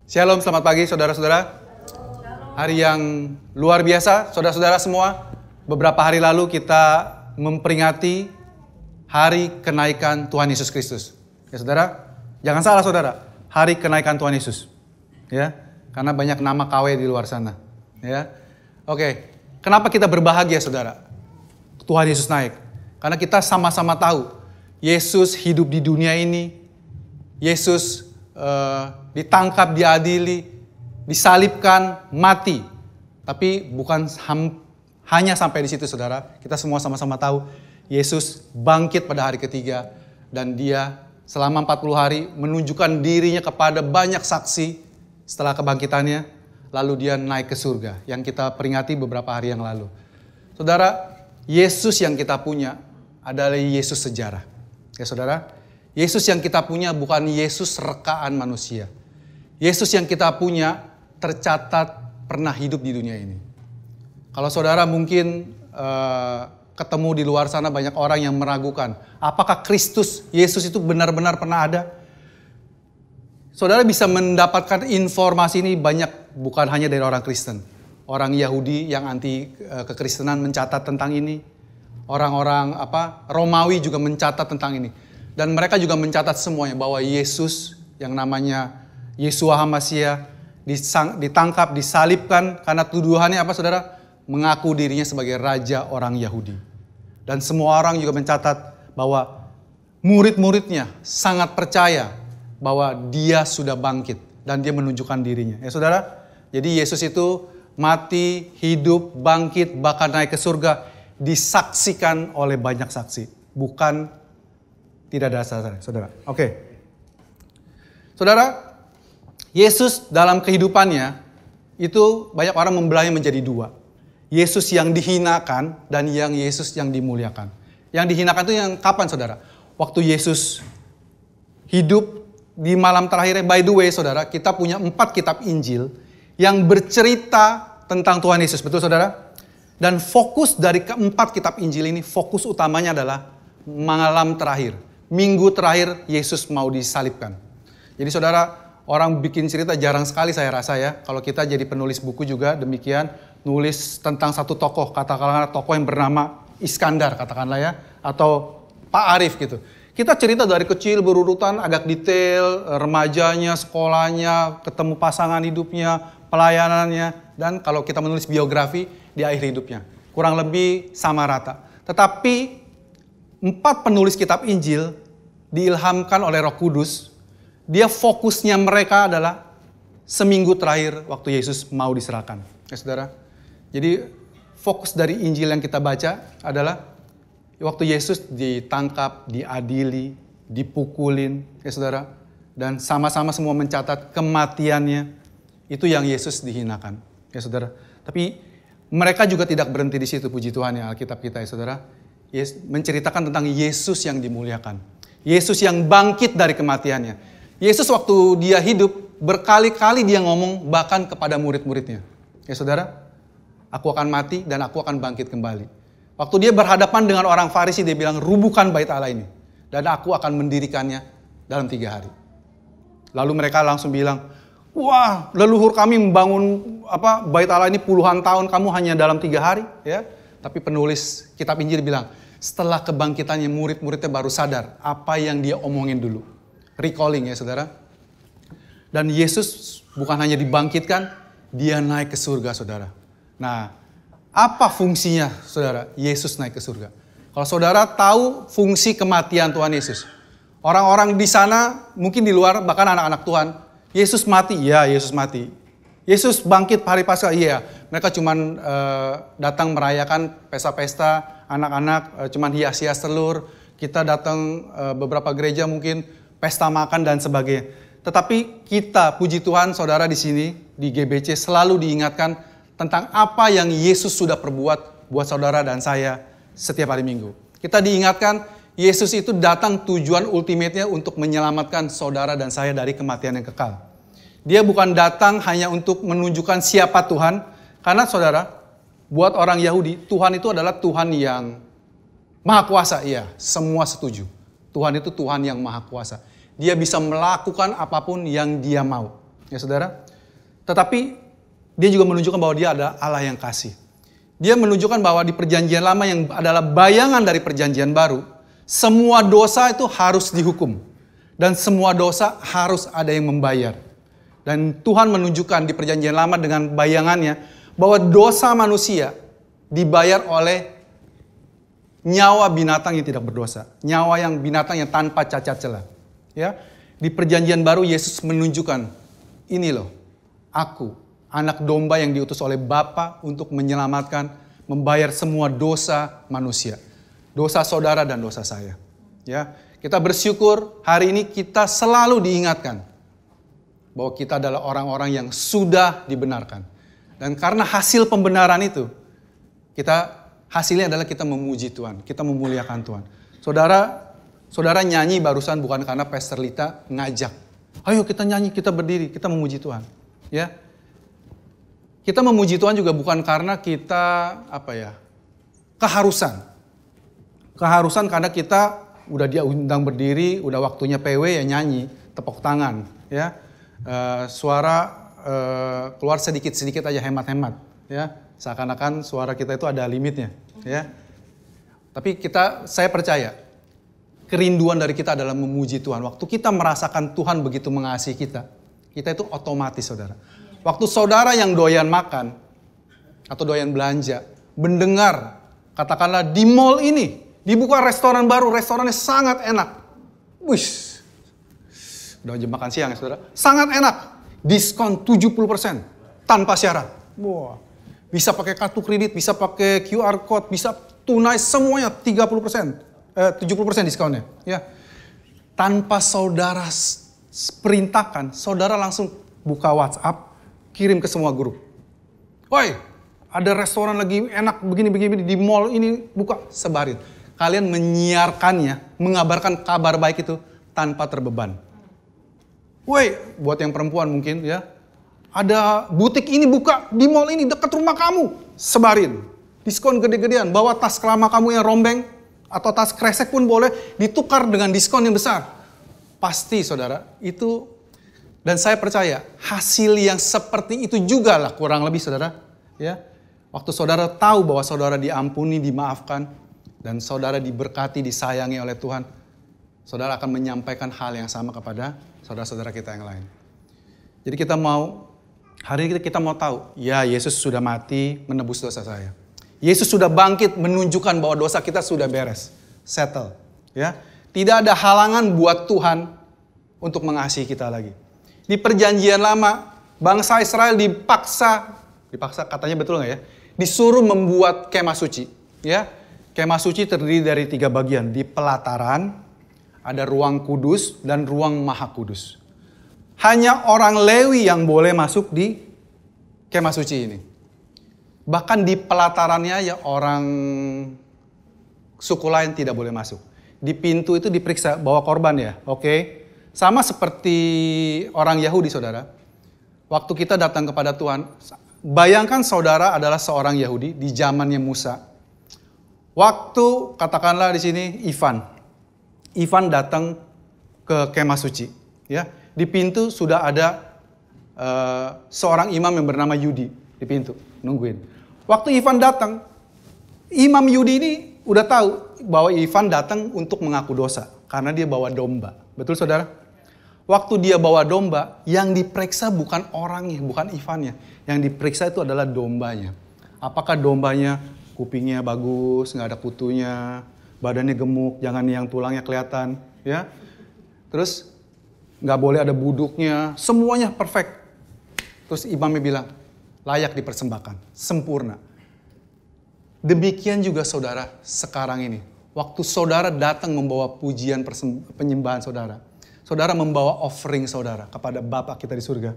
Shalom, selamat pagi saudara-saudara. Hari yang luar biasa, saudara-saudara semua. Beberapa hari lalu kita memperingati hari kenaikan Tuhan Yesus Kristus. Ya saudara, jangan salah saudara, hari kenaikan Tuhan Yesus. Ya, karena banyak nama KW di luar sana. Ya, oke. Kenapa kita berbahagia saudara? Tuhan Yesus naik. Karena kita sama-sama tahu, Yesus hidup di dunia ini. Yesus ditangkap, diadili, disalibkan, mati. Tapi bukan hanya sampai di situ saudara. Kita semua sama-sama tahu Yesus bangkit pada hari ketiga. Dan dia selama 40 hari menunjukkan dirinya kepada banyak saksi setelah kebangkitannya. Lalu dia naik ke surga yang kita peringati beberapa hari yang lalu. Saudara, Yesus yang kita punya adalah Yesus sejarah. Ya saudara. Yesus yang kita punya bukan Yesus rekaan manusia. Yesus yang kita punya tercatat pernah hidup di dunia ini. Kalau saudara mungkin ketemu di luar sana banyak orang yang meragukan. Apakah Kristus, Yesus itu benar-benar pernah ada? Saudara bisa mendapatkan informasi ini banyak bukan hanya dari orang Kristen. Orang Yahudi yang anti kekristenan mencatat tentang ini. Orang-orang Romawi juga mencatat tentang ini. Dan mereka juga mencatat semuanya bahwa Yesus yang namanya Yeshua HaMashiach ditangkap, disalibkan karena tuduhannya apa saudara? Mengaku dirinya sebagai raja orang Yahudi. Dan semua orang juga mencatat bahwa murid-muridnya sangat percaya bahwa dia sudah bangkit dan dia menunjukkan dirinya. Ya saudara, jadi Yesus itu mati, hidup, bangkit, bahkan naik ke surga disaksikan oleh banyak saksi. Bukan tidak ada saudara. Oke. Saudara, Yesus dalam kehidupannya itu banyak orang membelahnya menjadi dua. Yesus yang dihinakan dan yang Yesus yang dimuliakan. Yang dihinakan itu yang kapan saudara? Waktu Yesus hidup di malam terakhirnya. By the way saudara, kita punya 4 kitab Injil yang bercerita tentang Tuhan Yesus. Betul saudara? Dan fokus dari keempat kitab Injil ini, fokus utamanya adalah malam terakhir. Minggu terakhir Yesus mau disalibkan. Jadi saudara, orang bikin cerita jarang sekali saya rasa ya. Kalau kita jadi penulis buku juga demikian. Nulis tentang satu tokoh, katakanlah tokoh yang bernama Iskandar katakanlah ya. Atau Pak Arif gitu. Kita cerita dari kecil berurutan agak detail. Remajanya, sekolahnya, ketemu pasangan hidupnya, pelayanannya. Dan kalau kita menulis biografi di akhir hidupnya. Kurang lebih sama rata. Tetapi 4 penulis kitab Injil diilhamkan oleh Roh Kudus. Dia fokusnya mereka adalah seminggu terakhir waktu Yesus mau diserahkan. Ya saudara. Jadi fokus dari Injil yang kita baca adalah waktu Yesus ditangkap, diadili, dipukulin. Ya saudara. Dan sama-sama semua mencatat kematiannya. Itu yang Yesus dihinakan. Ya saudara. Tapi mereka juga tidak berhenti di situ, puji Tuhan ya Alkitab kita ya saudara. Menceritakan tentang Yesus yang dimuliakan. Yesus yang bangkit dari kematiannya. Yesus waktu dia hidup berkali-kali dia ngomong bahkan kepada murid-muridnya. Ya saudara, aku akan mati dan aku akan bangkit kembali. Waktu dia berhadapan dengan orang Farisi dia bilang rubuhkan bait Allah ini. Dan aku akan mendirikannya dalam 3 hari. Lalu mereka langsung bilang, wah leluhur kami membangun bait Allah ini puluhan tahun kamu hanya dalam 3 hari ya. Tapi penulis kitab Injil bilang, setelah kebangkitannya murid-muridnya baru sadar apa yang dia omongin dulu. Recalling ya saudara. Dan Yesus bukan hanya dibangkitkan, dia naik ke surga saudara. Nah, apa fungsinya saudara Yesus naik ke surga? Kalau saudara tahu fungsi kematian Tuhan Yesus. Orang-orang di sana, mungkin di luar, bahkan anak-anak Tuhan. Yesus mati, ya Yesus mati. Yesus bangkit hari Paskah, iya. Mereka cuman datang merayakan pesta-pesta, anak-anak cuman hias-hias telur. Kita datang beberapa gereja mungkin pesta makan dan sebagainya. Tetapi kita, puji Tuhan, saudara di sini di GBC selalu diingatkan tentang apa yang Yesus sudah perbuat buat saudara dan saya setiap hari Minggu. Kita diingatkan Yesus itu datang tujuan ultimate-nya untuk menyelamatkan saudara dan saya dari kematian yang kekal. Dia bukan datang hanya untuk menunjukkan siapa Tuhan. Karena saudara, buat orang Yahudi, Tuhan itu adalah Tuhan yang maha kuasa. Iya, semua setuju. Tuhan itu Tuhan yang maha kuasa. Dia bisa melakukan apapun yang dia mau. Ya saudara. Tetapi dia juga menunjukkan bahwa dia adalah Allah yang kasih. Dia menunjukkan bahwa di perjanjian lama yang adalah bayangan dari perjanjian baru, semua dosa itu harus dihukum. Dan semua dosa harus ada yang membayar. Dan Tuhan menunjukkan di perjanjian lama dengan bayangannya bahwa dosa manusia dibayar oleh nyawa binatang yang tidak berdosa. Nyawa yang binatang yang tanpa cacat celah. Ya. Di perjanjian baru Yesus menunjukkan, ini loh, aku, anak domba yang diutus oleh Bapa untuk menyelamatkan, membayar semua dosa manusia. Dosa saudara dan dosa saya. Ya. Kita bersyukur hari ini kita selalu diingatkan bahwa kita adalah orang-orang yang sudah dibenarkan. Dan karena hasil pembenaran itu, hasilnya adalah kita memuji Tuhan, kita memuliakan Tuhan. Saudara nyanyi barusan bukan karena Pastor Lita ngajak. Ayo kita nyanyi, kita berdiri, kita memuji Tuhan. Ya. Kita memuji Tuhan juga bukan karena kita keharusan. Keharusan karena kita udah diundang berdiri, udah waktunya PW ya nyanyi, tepuk tangan, ya. Suara keluar sedikit-sedikit aja, hemat-hemat, ya. Seakan-akan suara kita itu ada limitnya, ya. Tapi saya percaya kerinduan dari kita adalah memuji Tuhan. Waktu kita merasakan Tuhan begitu mengasihi kita itu otomatis, saudara. Waktu saudara yang doyan makan atau doyan belanja, mendengar katakanlah di mall ini dibuka restoran baru, restorannya sangat enak. Wih, udah jam makan siang ya saudara. Sangat enak, diskon 70% tanpa syarat. Wah, bisa pakai kartu kredit, bisa pakai QR code, bisa tunai, semuanya 70% diskonnya. Ya, tanpa saudara perintahkan, saudara langsung buka WhatsApp, kirim ke semua grup. Woi, ada restoran lagi enak begini di mall ini, buka, sebarin. Kalian menyiarkannya, mengabarkan kabar baik itu tanpa terbeban. Woi, buat yang perempuan mungkin ya, ada butik ini buka di mall ini dekat rumah kamu, sebarin. Diskon gede-gedean, bawa tas lama kamu yang rombeng atau tas kresek pun boleh ditukar dengan diskon yang besar. Pasti saudara, itu, dan saya percaya hasil yang seperti itu juga lah kurang lebih saudara. Ya, waktu saudara tahu bahwa saudara diampuni, dimaafkan, dan saudara diberkati, disayangi oleh Tuhan, saudara akan menyampaikan hal yang sama kepada saudara-saudara kita yang lain. Jadi hari ini kita mau tahu, ya Yesus sudah mati menebus dosa saya. Yesus sudah bangkit menunjukkan bahwa dosa kita sudah beres, settle. Ya, tidak ada halangan buat Tuhan untuk mengasihi kita lagi. Di perjanjian lama, bangsa Israel dipaksa katanya betul nggak ya? Disuruh membuat kemah suci. Ya, kemah suci terdiri dari 3 bagian. Di pelataran, ada ruang kudus dan ruang maha kudus. Hanya orang Lewi yang boleh masuk di kemah suci ini. Bahkan di pelatarannya ya orang suku lain tidak boleh masuk. Di pintu itu diperiksa bawa korban ya, oke. Sama seperti orang Yahudi saudara. Waktu kita datang kepada Tuhan, bayangkan saudara adalah seorang Yahudi di zamannya Musa. Waktu katakanlah di sini Ivan datang ke kemah suci, ya. Di pintu sudah ada seorang imam yang bernama Yudi di pintu nungguin. Waktu Ivan datang, Imam Yudi ini udah tahu bahwa Ivan datang untuk mengaku dosa karena dia bawa domba. Betul saudara? Waktu dia bawa domba, yang diperiksa bukan orangnya, bukan Ivannya. Yang diperiksa itu adalah dombanya. Apakah dombanya kupingnya bagus, nggak ada kutunya, badannya gemuk, jangan yang tulangnya kelihatan, ya. Terus nggak boleh ada buduknya, semuanya perfect. Terus imamnya bilang, layak dipersembahkan, sempurna. Demikian juga saudara sekarang ini. Waktu saudara datang membawa pujian penyembahan saudara. Saudara membawa offering saudara kepada Bapa kita di surga.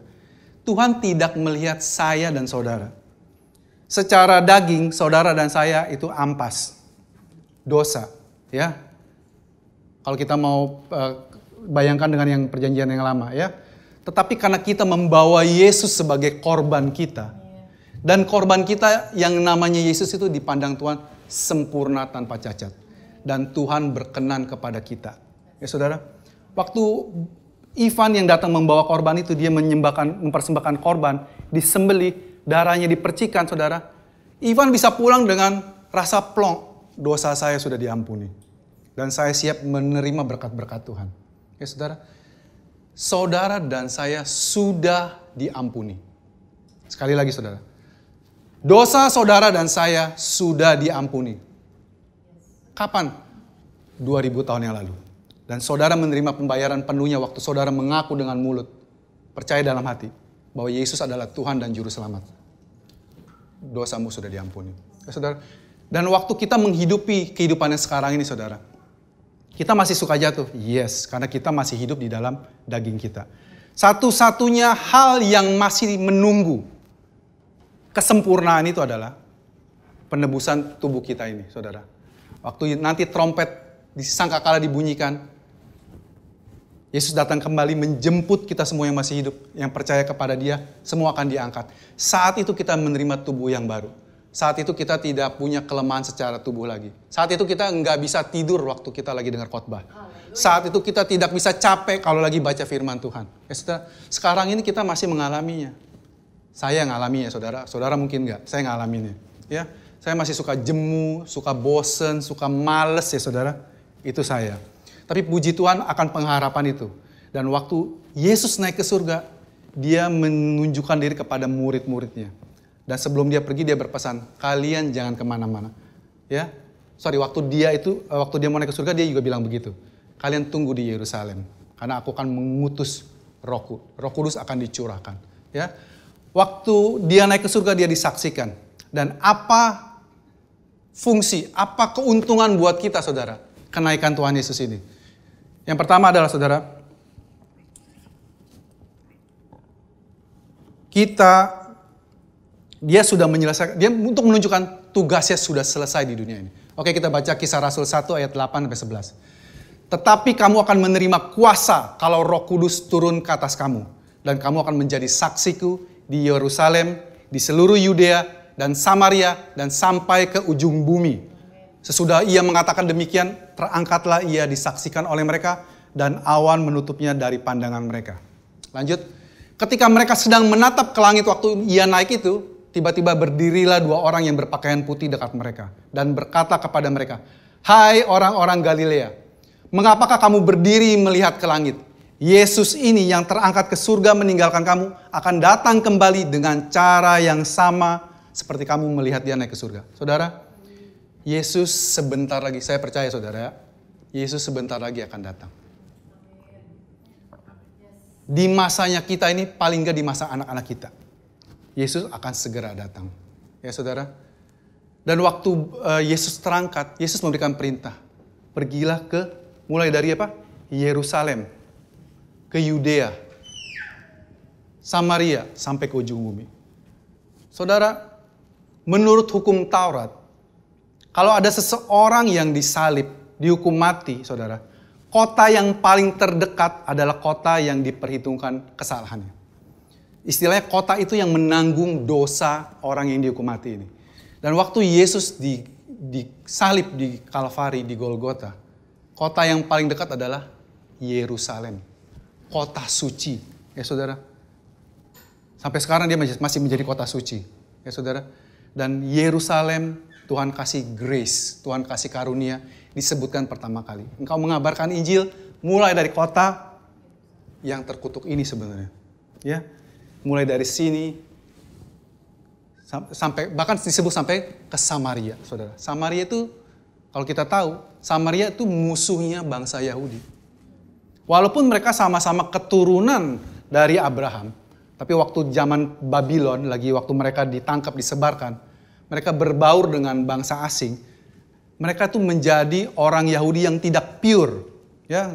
Tuhan tidak melihat saya dan saudara. Secara daging, saudara dan saya itu ampas. Dosa. Ya. Kalau kita mau bayangkan dengan yang perjanjian yang lama ya. Tetapi karena kita membawa Yesus sebagai korban kita. Dan korban kita yang namanya Yesus itu dipandang Tuhan sempurna tanpa cacat. Dan Tuhan berkenan kepada kita. Ya saudara, waktu Ivan yang datang membawa korban itu, dia mempersembahkan korban, disembelih, darahnya dipercikan, saudara. Ivan bisa pulang dengan rasa plong, dosa saya sudah diampuni. Dan saya siap menerima berkat-berkat Tuhan. Ya saudara, saudara dan saya sudah diampuni. Sekali lagi saudara, dosa saudara dan saya sudah diampuni. Kapan? 2000 tahun yang lalu. Dan saudara menerima pembayaran penuhnya waktu saudara mengaku dengan mulut, percaya dalam hati bahwa Yesus adalah Tuhan dan Juru Selamat. Dosamu sudah diampuni. Ya, saudara. Dan waktu kita menghidupi kehidupan yang sekarang ini saudara, kita masih suka jatuh. Yes, karena kita masih hidup di dalam daging kita. Satu-satunya hal yang masih menunggu kesempurnaan itu adalah penebusan tubuh kita ini saudara. Waktu nanti trompet disangkakala dibunyikan, Yesus datang kembali menjemput kita semua yang masih hidup, yang percaya kepada Dia, semua akan diangkat. Saat itu kita menerima tubuh yang baru. Saat itu kita tidak punya kelemahan secara tubuh lagi. Saat itu kita nggak bisa tidur waktu kita lagi dengar khotbah. Saat itu kita tidak bisa capek kalau lagi baca firman Tuhan. Ya, saudara, sekarang ini kita masih mengalaminya. Saya ngalaminya, saudara. Saudara mungkin nggak, saya ngalaminnya. Ya, saya masih suka jemu, suka bosen, suka males ya saudara. Itu saya. Tapi puji Tuhan akan pengharapan itu. Dan waktu Yesus naik ke surga, Dia menunjukkan diri kepada murid-muridnya. Dan sebelum Dia pergi, Dia berpesan, kalian jangan kemana-mana. Ya, waktu Dia mau naik ke surga, Dia juga bilang begitu. Kalian tunggu di Yerusalem, karena aku akan mengutus Roh Kudus akan dicurahkan. Ya, waktu Dia naik ke surga, Dia disaksikan. Dan apa fungsi, apa keuntungan buat kita, saudara, kenaikan Tuhan Yesus ini? Yang pertama adalah saudara, dia sudah menyelesaikan, dia untuk menunjukkan tugasnya sudah selesai di dunia ini. Oke, kita baca Kisah Rasul 1 ayat 8-11. Tetapi kamu akan menerima kuasa kalau Roh Kudus turun ke atas kamu. Dan kamu akan menjadi saksiku di Yerusalem, di seluruh Yudea dan Samaria, dan sampai ke ujung bumi. Sesudah Ia mengatakan demikian, terangkatlah Ia disaksikan oleh mereka, dan awan menutupnya dari pandangan mereka. Lanjut, ketika mereka sedang menatap ke langit waktu Ia naik itu, tiba-tiba berdirilah dua orang yang berpakaian putih dekat mereka, dan berkata kepada mereka, hai orang-orang Galilea, mengapakah kamu berdiri melihat ke langit? Yesus ini yang terangkat ke surga meninggalkan kamu, akan datang kembali dengan cara yang sama seperti kamu melihat Dia naik ke surga. Saudara, Yesus sebentar lagi, saya percaya saudara, Yesus sebentar lagi akan datang. Di masanya kita ini, paling gak di masa anak-anak kita, Yesus akan segera datang. Ya saudara. Dan waktu Yesus terangkat, Yesus memberikan perintah. Pergilah mulai dari apa? Yerusalem, ke Yudea, Samaria, sampai ke ujung bumi. Saudara, menurut hukum Taurat, kalau ada seseorang yang disalib, dihukum mati, saudara, kota yang paling terdekat adalah kota yang diperhitungkan kesalahannya. Istilahnya kota itu yang menanggung dosa orang yang dihukum mati ini. Dan waktu Yesus disalib di Kalvari, di Golgota, kota yang paling dekat adalah Yerusalem. Kota suci, ya saudara. Sampai sekarang dia masih menjadi kota suci, ya saudara. Dan Yerusalem, Tuhan kasih grace, Tuhan kasih karunia, disebutkan pertama kali. Engkau mengabarkan Injil mulai dari kota yang terkutuk ini sebenarnya. Ya, mulai dari sini sampai, bahkan disebut sampai ke Samaria, saudara. Samaria itu, kalau kita tahu, Samaria itu musuhnya bangsa Yahudi. Walaupun mereka sama-sama keturunan dari Abraham, tapi waktu zaman Babylon, waktu mereka ditangkap, disebarkan, mereka berbaur dengan bangsa asing. Mereka tuh menjadi orang Yahudi yang tidak pure. Ya,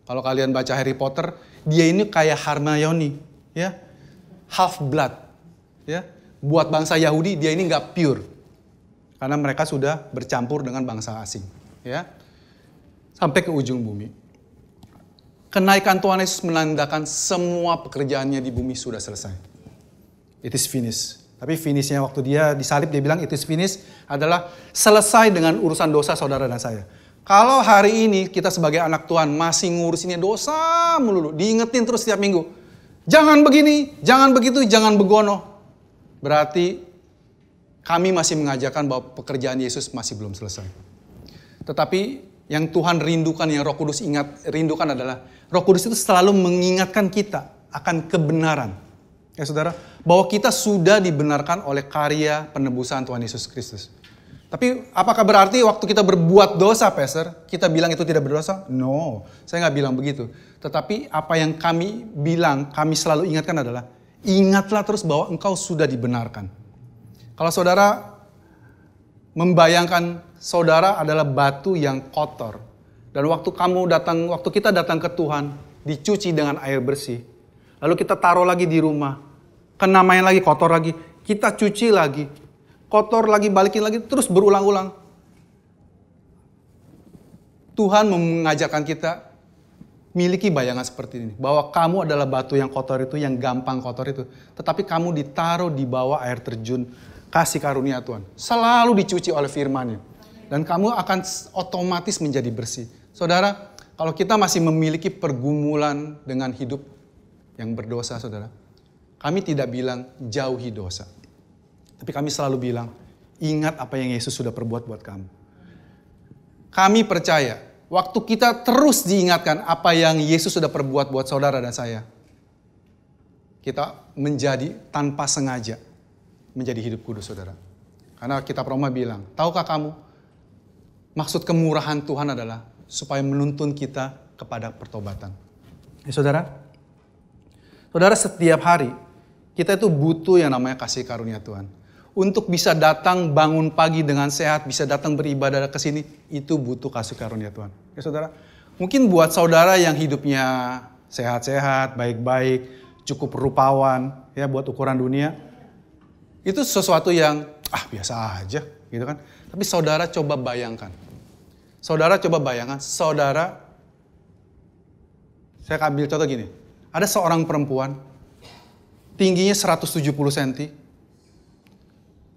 kalau kalian baca Harry Potter, dia ini kayak Hermione, ya, half blood. Ya, buat bangsa Yahudi dia ini nggak pure, karena mereka sudah bercampur dengan bangsa asing. Ya, sampai ke ujung bumi. Kenaikan Tuhan Yesus menandakan semua pekerjaannya di bumi sudah selesai. It is finished. Tapi finishnya waktu dia disalib, dia bilang it is finished adalah selesai dengan urusan dosa saudara dan saya. Kalau hari ini kita sebagai anak Tuhan masih ngurusinnya dosa melulu, diingetin terus setiap minggu. Jangan begini, jangan begitu, jangan begono. Berarti kami masih mengajarkan bahwa pekerjaan Yesus masih belum selesai. Tetapi yang Tuhan rindukan, yang Roh Kudus rindukan adalah Roh Kudus itu selalu mengingatkan kita akan kebenaran. Ya saudara, bahwa kita sudah dibenarkan oleh karya penebusan Tuhan Yesus Kristus. Tapi apakah berarti waktu kita berbuat dosa, Pastor, kita bilang itu tidak berdosa? No, saya nggak bilang begitu. Tetapi apa yang kami bilang, kami selalu ingatkan adalah, ingatlah terus bahwa engkau sudah dibenarkan. Kalau saudara membayangkan saudara adalah batu yang kotor. Dan waktu kita datang ke Tuhan, dicuci dengan air bersih. Lalu kita taruh lagi di rumah, kena main lagi, kotor lagi, kita cuci lagi, kotor lagi, balikin lagi, terus berulang-ulang. Tuhan mengajarkan kita miliki bayangan seperti ini, bahwa kamu adalah batu yang kotor itu, yang gampang kotor itu, tetapi kamu ditaruh di bawah air terjun kasih karunia Tuhan, selalu dicuci oleh firman-Nya, dan kamu akan otomatis menjadi bersih. Saudara, kalau kita masih memiliki pergumulan dengan hidup yang berdosa, saudara, kami tidak bilang jauhi dosa. Tapi kami selalu bilang, ingat apa yang Yesus sudah perbuat buat kamu. Kami percaya, waktu kita terus diingatkan apa yang Yesus sudah perbuat buat saudara dan saya, kita menjadi tanpa sengaja menjadi hidup kudus, saudara. Karena kitab Roma bilang, tahukah kamu, maksud kemurahan Tuhan adalah supaya menuntun kita kepada pertobatan. Ya saudara, setiap hari kita itu butuh yang namanya kasih karunia Tuhan. Untuk bisa datang bangun pagi dengan sehat, bisa datang beribadah ke sini, itu butuh kasih karunia Tuhan. Ya saudara, mungkin buat saudara yang hidupnya sehat-sehat, baik-baik, cukup rupawan, ya buat ukuran dunia, itu sesuatu yang biasa aja, gitu kan. Tapi saudara coba bayangkan, saya ambil contoh gini. Ada seorang perempuan, tingginya 170 cm,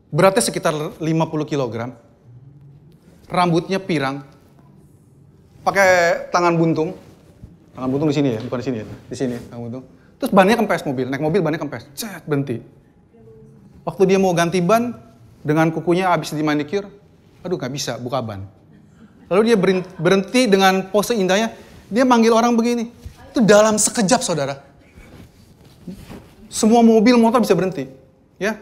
beratnya sekitar 50 kg, rambutnya pirang, pakai tangan buntung di sini ya, bukan di sini ya, di sini tangan buntung. Terus bannya kempes mobil, naik mobil bannya kempes, berhenti. Waktu dia mau ganti ban, dengan kukunya habis dimanikir, nggak bisa buka ban. Lalu dia berhenti dengan pose indahnya, dia manggil orang begini. Itu dalam sekejap, saudara. Semua mobil, motor bisa berhenti. Ya.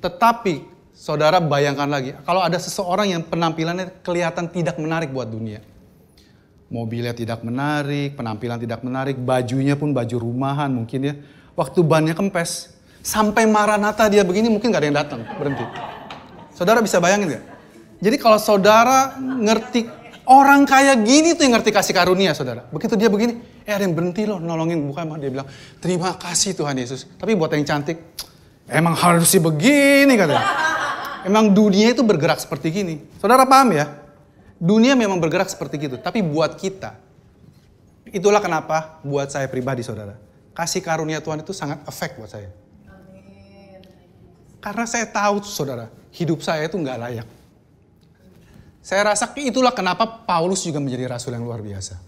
Tetapi, saudara bayangkan lagi, kalau ada seseorang yang penampilannya kelihatan tidak menarik buat dunia. Mobilnya tidak menarik, penampilan tidak menarik, bajunya pun baju rumahan mungkin ya. Waktu bannya kempes, sampai Maranatha dia begini mungkin gak ada yang datang, berhenti. Saudara bisa bayangin gak? Jadi kalau saudara ngerti, orang kaya gini tuh yang ngerti kasih karunia, saudara. Begitu dia begini, ada yang berhenti loh nolongin, bukan dia bilang, terima kasih Tuhan Yesus. Tapi buat yang cantik, emang harus sih begini katanya. Emang dunia itu bergerak seperti gini. Saudara paham ya? Dunia memang bergerak seperti gitu. Tapi buat kita, itulah kenapa buat saya pribadi, saudara, kasih karunia Tuhan itu sangat efek buat saya. Amin. Karena saya tahu, saudara, hidup saya itu nggak layak. Saya rasa itulah kenapa Paulus juga menjadi rasul yang luar biasa.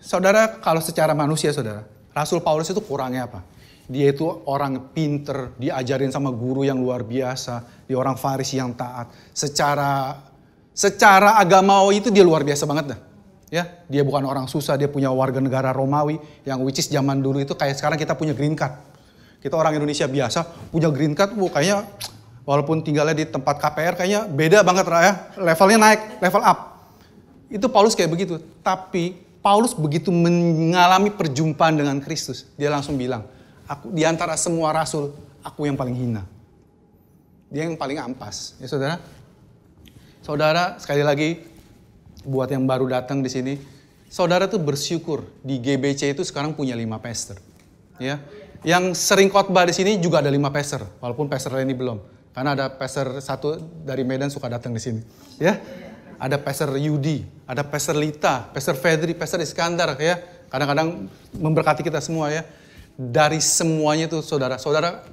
Saudara, kalau secara manusia, saudara, Rasul Paulus itu kurangnya apa? Dia itu orang pinter, diajarin sama guru yang luar biasa, dia orang Farisi yang taat. Secara agamawi itu dia luar biasa banget dah. Ya, dia bukan orang susah, dia punya warga negara Romawi yang which is zaman dulu itu kayak sekarang kita punya green card. Kita orang Indonesia biasa punya green card, kayaknya walaupun tinggalnya di tempat KPR kayaknya beda banget ya, levelnya naik, level up. Itu Paulus kayak begitu, tapi Paulus begitu mengalami perjumpaan dengan Kristus, dia langsung bilang, aku di antara semua rasul, aku yang paling hina. Dia yang paling ampas, ya saudara. Saudara, sekali lagi, buat yang baru datang di sini, saudara tuh bersyukur di GBC itu sekarang punya 5 pastor. Ya, yang sering khotbah di sini juga ada 5 pastor, walaupun pastor ini belum. Karena ada pastor satu dari Medan suka datang di sini. Ya. Ada Pastor Yudi, ada Pastor Lita, Pastor Fedri, Pastor Iskandar ya. Kadang-kadang memberkati kita semua ya. Dari semuanya itu saudara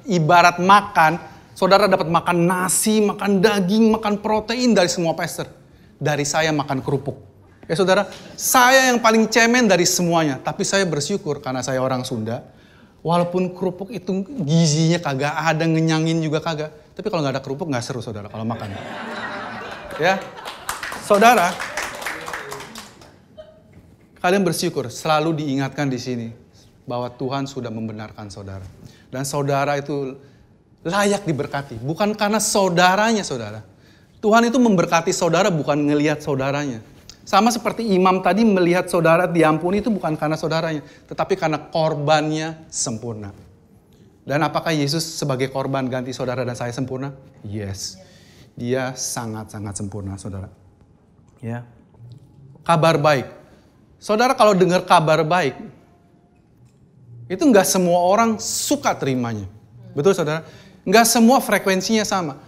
ibarat makan, saudara dapat makan nasi, makan daging, makan protein dari semua pastor. dari saya makan kerupuk. Ya saudara, saya yang paling cemen dari semuanya. Tapi saya bersyukur karena saya orang Sunda. Walaupun kerupuk itu gizinya kagak ada, ngenyangin juga kagak. Tapi kalau nggak ada kerupuk nggak seru saudara kalau makan. Ya, saudara, kalian bersyukur selalu diingatkan di sini bahwa Tuhan sudah membenarkan saudara. Dan saudara itu layak diberkati. Bukan karena saudaranya saudara. Tuhan itu memberkati saudara bukan ngelihat saudaranya. Sama seperti imam tadi melihat saudara diampuni itu bukan karena saudaranya. Tetapi karena korbannya sempurna. Dan apakah Yesus sebagai korban ganti saudara dan saya sempurna? Yes. Dia sangat-sangat sempurna saudara. Ya. Kabar baik. Saudara kalau dengar kabar baik, itu nggak semua orang suka terimanya. Betul saudara? Nggak semua frekuensinya sama.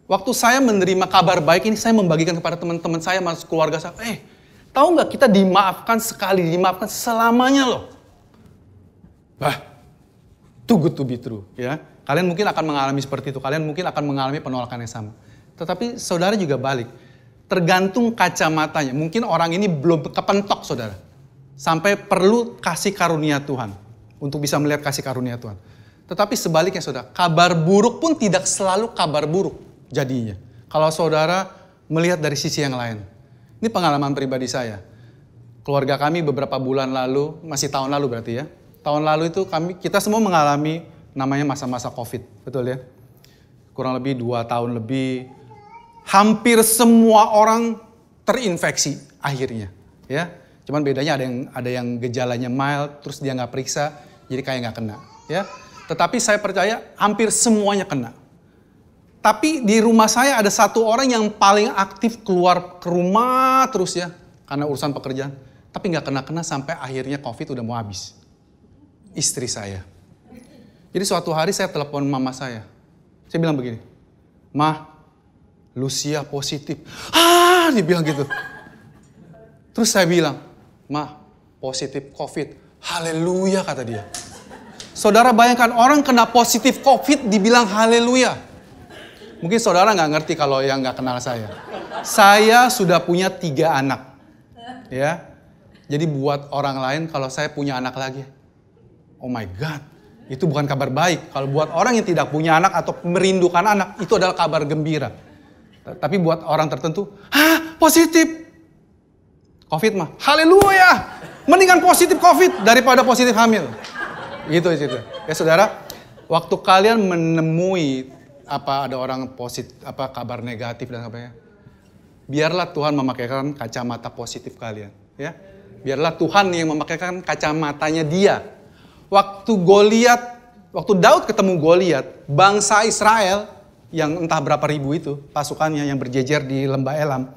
Waktu saya menerima kabar baik ini, saya membagikan kepada teman-teman saya, masuk keluarga saya. Tahu nggak kita dimaafkan sekali, dimaafkan selamanya loh. Too good to be true. Ya. Kalian mungkin akan mengalami seperti itu. Kalian mungkin akan mengalami penolakan yang sama. Tetapi saudara juga balik. Tergantung kacamatanya. Mungkin orang ini belum kepentok saudara. Sampai perlu kasih karunia Tuhan. Untuk bisa melihat kasih karunia Tuhan. Tetapi sebaliknya saudara, kabar buruk pun tidak selalu kabar buruk. Jadinya, kalau saudara melihat dari sisi yang lain. Ini pengalaman pribadi saya. Keluarga kami beberapa bulan lalu, masih tahun lalu berarti ya. Tahun lalu itu kita semua mengalami namanya masa-masa COVID. Betul ya? Kurang lebih 2 tahun lebih. Hampir semua orang terinfeksi akhirnya. Ya, cuman bedanya ada yang gejalanya mild, terus dia nggak periksa, jadi kayak nggak kena. Ya, tetapi saya percaya hampir semuanya kena. Tapi di rumah saya ada satu orang yang paling aktif keluar ke rumah terus ya. Karena urusan pekerjaan. Tapi gak kena-kena sampai akhirnya COVID udah mau habis. Istri saya. Jadi suatu hari saya telepon mama saya. Saya bilang begini. "Mah, Lucia positif." Dia bilang gitu. Terus saya bilang, "Mah, positif COVID." Haleluya kata dia. Saudara bayangkan orang kena positif COVID dibilang haleluya. Mungkin saudara nggak ngerti kalau yang nggak kenal saya. Saya sudah punya 3 anak. Ya. Jadi buat orang lain kalau saya punya anak lagi. Oh my God. Itu bukan kabar baik. Kalau buat orang yang tidak punya anak atau merindukan anak, itu adalah kabar gembira. Tapi buat orang tertentu, positif. COVID mah, haleluya. Mendingan positif COVID daripada positif hamil. Gitu. Ya saudara, waktu kalian menemui ada orang positif, kabar negatif dan sebagainya. Biarlah Tuhan memakaikan kacamata positif kalian, ya. Biarlah Tuhan yang memakaikan kacamatanya dia. Waktu Daud ketemu Goliat, bangsa Israel yang entah berapa ribu itu pasukannya yang berjejer di lembah Elam,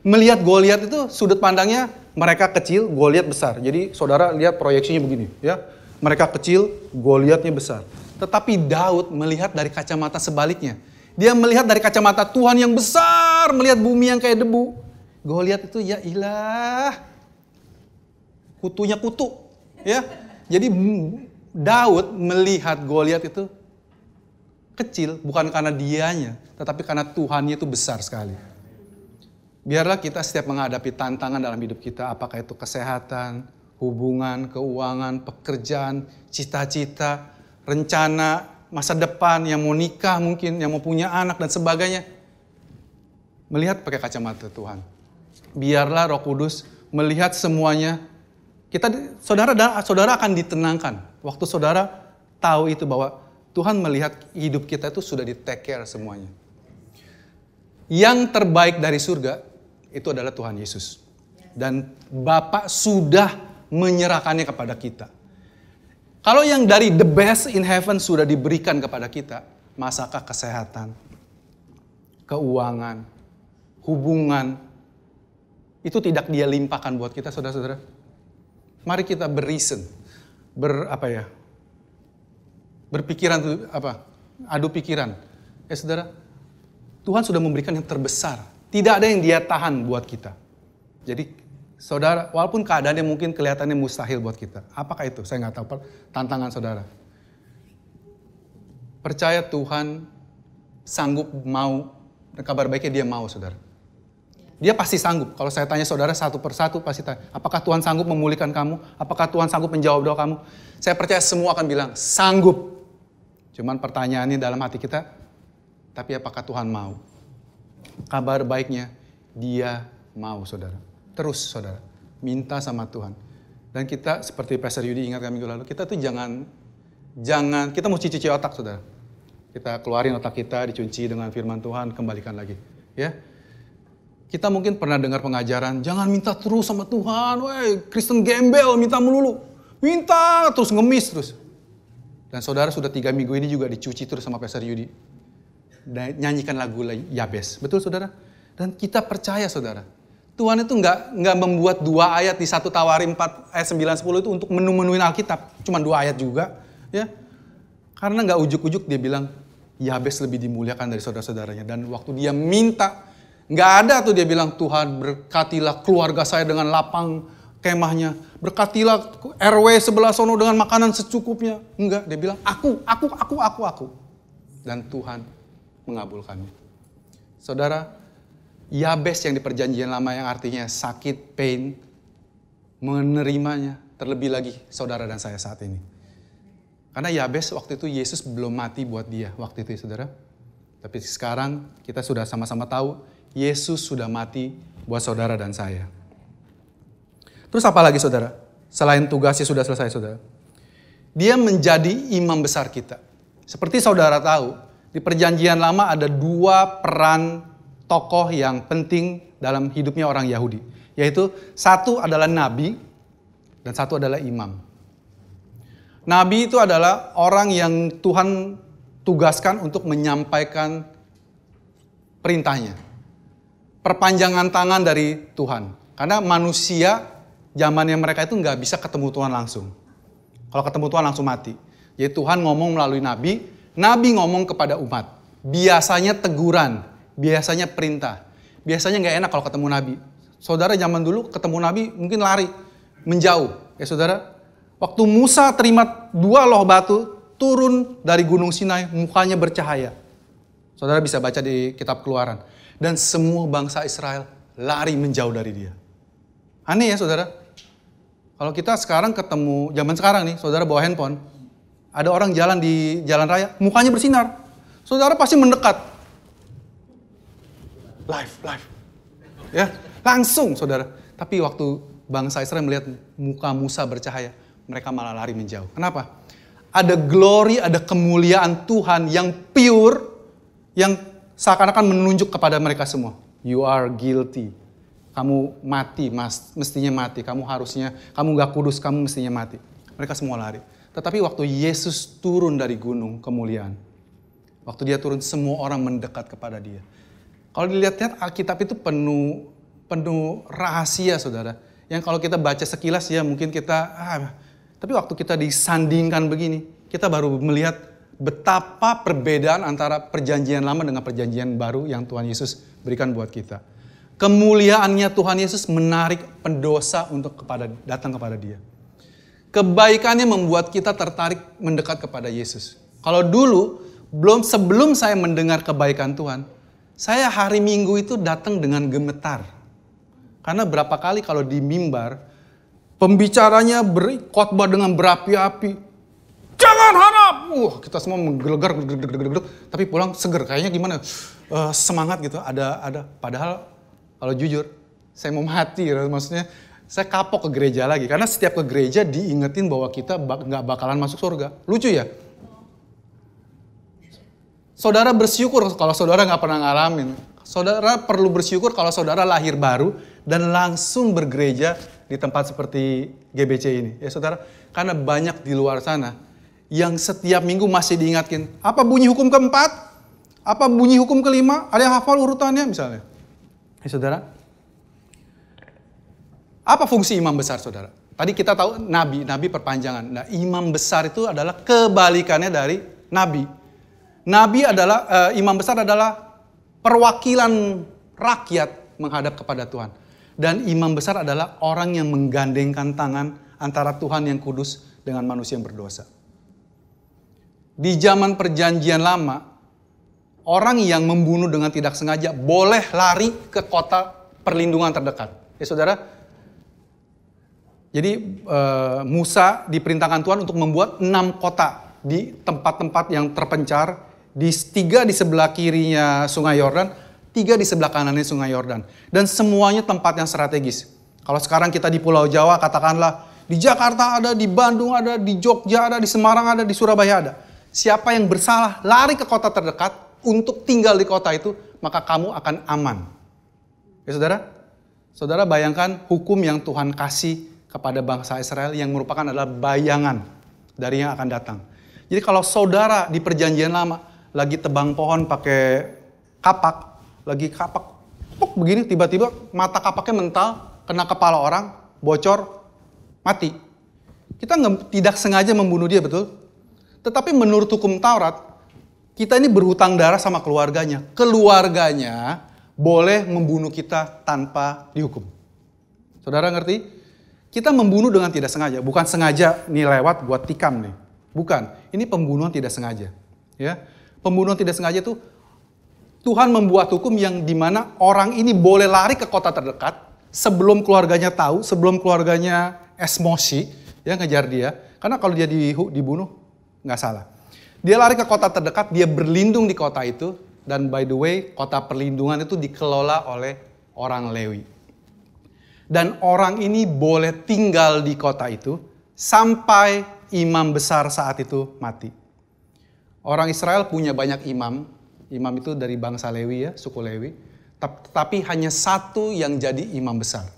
melihat Goliat itu sudut pandangnya mereka kecil, Goliat besar. Jadi saudara lihat proyeksinya begini, ya. Mereka kecil, Goliatnya besar. Tetapi Daud melihat dari kacamata sebaliknya. Dia melihat dari kacamata Tuhan yang besar, melihat bumi yang kayak debu. Goliat itu ya ilah, kutunya kutu. Ya, jadi Daud melihat Goliat itu kecil, bukan karena dianya, tetapi karena Tuhannya itu besar sekali. Biarlah kita setiap menghadapi tantangan dalam hidup kita, apakah itu kesehatan, hubungan, keuangan, pekerjaan, cita-cita, rencana masa depan, yang mau nikah mungkin, yang mau punya anak dan sebagainya. Melihat pakai kacamata Tuhan. Biarlah Roh Kudus melihat semuanya. Saudara akan ditenangkan. Waktu saudara tahu itu bahwa Tuhan melihat hidup kita itu sudah di-take care semuanya. Yang terbaik dari surga itu adalah Tuhan Yesus. Dan Bapa sudah menyerahkannya kepada kita. Kalau yang dari the best in heaven sudah diberikan kepada kita, masakah kesehatan, keuangan, hubungan, itu tidak dia limpahkan buat kita, saudara-saudara? Mari kita berpikiran, adu pikiran. Ya saudara, Tuhan sudah memberikan yang terbesar. Tidak ada yang dia tahan buat kita. Jadi saudara, walaupun keadaannya mungkin kelihatannya mustahil buat kita. Apakah itu? Saya nggak tahu tantangan saudara. Percaya Tuhan sanggup mau, dan kabar baiknya dia mau saudara. Dia pasti sanggup. Kalau saya tanya saudara satu persatu pasti tanya, apakah Tuhan sanggup memulihkan kamu? Apakah Tuhan sanggup menjawab doa kamu? Saya percaya semua akan bilang, sanggup. Cuman pertanyaannya dalam hati kita, tapi apakah Tuhan mau? Kabar baiknya, dia mau saudara. Terus saudara, minta sama Tuhan. Dan kita seperti Pastor Yudi ingatkan minggu lalu, kita tuh jangan, kita mesti cuci otak saudara. Kita keluarin otak kita, dicuci dengan firman Tuhan, kembalikan lagi. Ya. Kita mungkin pernah dengar pengajaran, jangan minta terus sama Tuhan, woi Kristen gembel, minta melulu. Minta, terus ngemis terus. Dan saudara sudah 3 minggu ini juga dicuci terus sama Pastor Yudi. Dan nyanyikan lagu Yabes, betul saudara? Dan kita percaya saudara, Tuhan itu nggak membuat 2 ayat di 1 Tawarim 4 ayat 9-10 itu untuk menu-menuin Alkitab. Cuma 2 ayat juga. Ya. Karena nggak ujuk-ujuk dia bilang, Yabes lebih dimuliakan dari saudara-saudaranya. Dan waktu dia minta, nggak ada tuh dia bilang, Tuhan berkatilah keluarga saya dengan lapang kemahnya. Berkatilah RW sebelah sono dengan makanan secukupnya. Enggak, dia bilang aku. Dan Tuhan mengabulkannya. Saudara, Yabes yang di perjanjian lama yang artinya sakit, pain, menerimanya. Terlebih lagi saudara dan saya saat ini. Karena Yabes waktu itu Yesus belum mati buat dia waktu itu ya saudara. Tapi sekarang kita sudah sama-sama tahu Yesus sudah mati buat saudara dan saya. Terus apa lagi saudara? Selain tugasnya sudah selesai saudara. Dia menjadi imam besar kita. Seperti saudara tahu, di perjanjian lama ada 2 peran tokoh yang penting dalam hidupnya orang Yahudi. Yaitu satu adalah nabi dan satu adalah imam. Nabi itu adalah orang yang Tuhan tugaskan untuk menyampaikan perintahnya. Perpanjangan tangan dari Tuhan. Karena manusia zamannya mereka itu nggak bisa ketemu Tuhan langsung. Kalau ketemu Tuhan langsung mati. Jadi Tuhan ngomong melalui nabi, nabi ngomong kepada umat. Biasanya teguran, biasanya perintah. Biasanya nggak enak kalau ketemu nabi. Saudara zaman dulu ketemu nabi mungkin lari, menjauh. Ya saudara, waktu Musa terima 2 loh batu, turun dari gunung Sinai, mukanya bercahaya. Saudara bisa baca di kitab Keluaran. Dan semua bangsa Israel lari menjauh dari dia. Aneh ya saudara. Kalau kita sekarang ketemu, zaman sekarang nih, saudara bawa handphone. Ada orang jalan di jalan raya, mukanya bersinar. Saudara pasti mendekat. Live. Ya, langsung saudara. Tapi waktu bangsa Israel melihat muka Musa bercahaya, mereka malah lari menjauh. Kenapa? Ada glory, ada kemuliaan Tuhan yang pure, yang seakan-akan menunjuk kepada mereka semua. You are guilty. Kamu mati, mestinya mati. Kamu gak kudus, kamu mestinya mati. Mereka semua lari. Tetapi waktu Yesus turun dari gunung kemuliaan, waktu dia turun, semua orang mendekat kepada dia. Kalau dilihat-lihat Alkitab itu penuh rahasia saudara. Yang kalau kita baca sekilas ya mungkin kita, tapi waktu kita disandingkan begini, kita baru melihat betapa perbedaan antara perjanjian lama dengan perjanjian baru yang Tuhan Yesus berikan buat kita. Kemuliaannya Tuhan Yesus menarik pendosa untuk datang kepada dia. Kebaikannya membuat kita tertarik mendekat kepada Yesus. Kalau dulu, sebelum saya mendengar kebaikan Tuhan, saya hari Minggu itu datang dengan gemetar. Karena berapa kali kalau di mimbar, pembicaranya berkhotbah dengan berapi-api. Jangan harap! Kita semua menggelegar, tapi pulang seger. Kayaknya gimana? Semangat gitu. Ada. Padahal kalau jujur, saya mau mati. Maksudnya, saya kapok ke gereja lagi. Karena setiap ke gereja diingetin bahwa kita nggak bakalan masuk surga. Lucu ya? Saudara bersyukur kalau saudara nggak pernah ngalamin. Saudara perlu bersyukur kalau saudara lahir baru dan langsung bergereja di tempat seperti GBC ini. Ya saudara, karena banyak di luar sana yang setiap minggu masih diingatkan. Apa bunyi hukum keempat? Apa bunyi hukum kelima? Ada yang hafal urutannya misalnya. Ya saudara, apa fungsi imam besar saudara? Tadi kita tahu nabi perpanjangan. Nah, imam besar itu adalah kebalikannya dari nabi. Imam besar adalah perwakilan rakyat menghadap kepada Tuhan. Dan imam besar adalah orang yang menggandengkan tangan antara Tuhan yang kudus dengan manusia yang berdosa. Di zaman perjanjian lama, orang yang membunuh dengan tidak sengaja boleh lari ke kota perlindungan terdekat. Ya saudara, jadi Musa diperintahkan Tuhan untuk membuat 6 kota di tempat-tempat yang terpencar, 3 di sebelah kirinya Sungai Yordan, 3 di sebelah kanannya Sungai Yordan. Dan semuanya tempat yang strategis. Kalau sekarang kita di Pulau Jawa, katakanlah di Jakarta ada, di Bandung ada, di Jogja ada, di Semarang ada, di Surabaya ada. Siapa yang bersalah lari ke kota terdekat untuk tinggal di kota itu, maka kamu akan aman. Ya saudara? Saudara bayangkan hukum yang Tuhan kasih kepada bangsa Israel yang merupakan adalah bayangan dari yang akan datang. Jadi kalau saudara di perjanjian lama lagi tebang pohon pakai kapak, lagi kapak begini, tiba-tiba mata kapaknya mental, kena kepala orang, bocor, mati. Kita tidak sengaja membunuh dia, betul? Tetapi menurut hukum Taurat, kita ini berhutang darah sama keluarganya. Keluarganya boleh membunuh kita tanpa dihukum. Saudara ngerti? Kita membunuh dengan tidak sengaja, bukan sengaja nih lewat buat tikam nih. Bukan, ini pembunuhan tidak sengaja. Ya, pembunuhan tidak sengaja itu Tuhan membuat hukum yang dimana orang ini boleh lari ke kota terdekat sebelum keluarganya tahu, sebelum keluarganya emosi, ya ngejar dia. Karena kalau dia dibunuh, nggak salah. Dia lari ke kota terdekat, dia berlindung di kota itu. Dan by the way, kota perlindungan itu dikelola oleh orang Lewi. Dan orang ini boleh tinggal di kota itu sampai imam besar saat itu mati. Orang Israel punya banyak imam. Imam itu dari bangsa Lewi ya, suku Lewi. Tapi hanya satu yang jadi imam besar.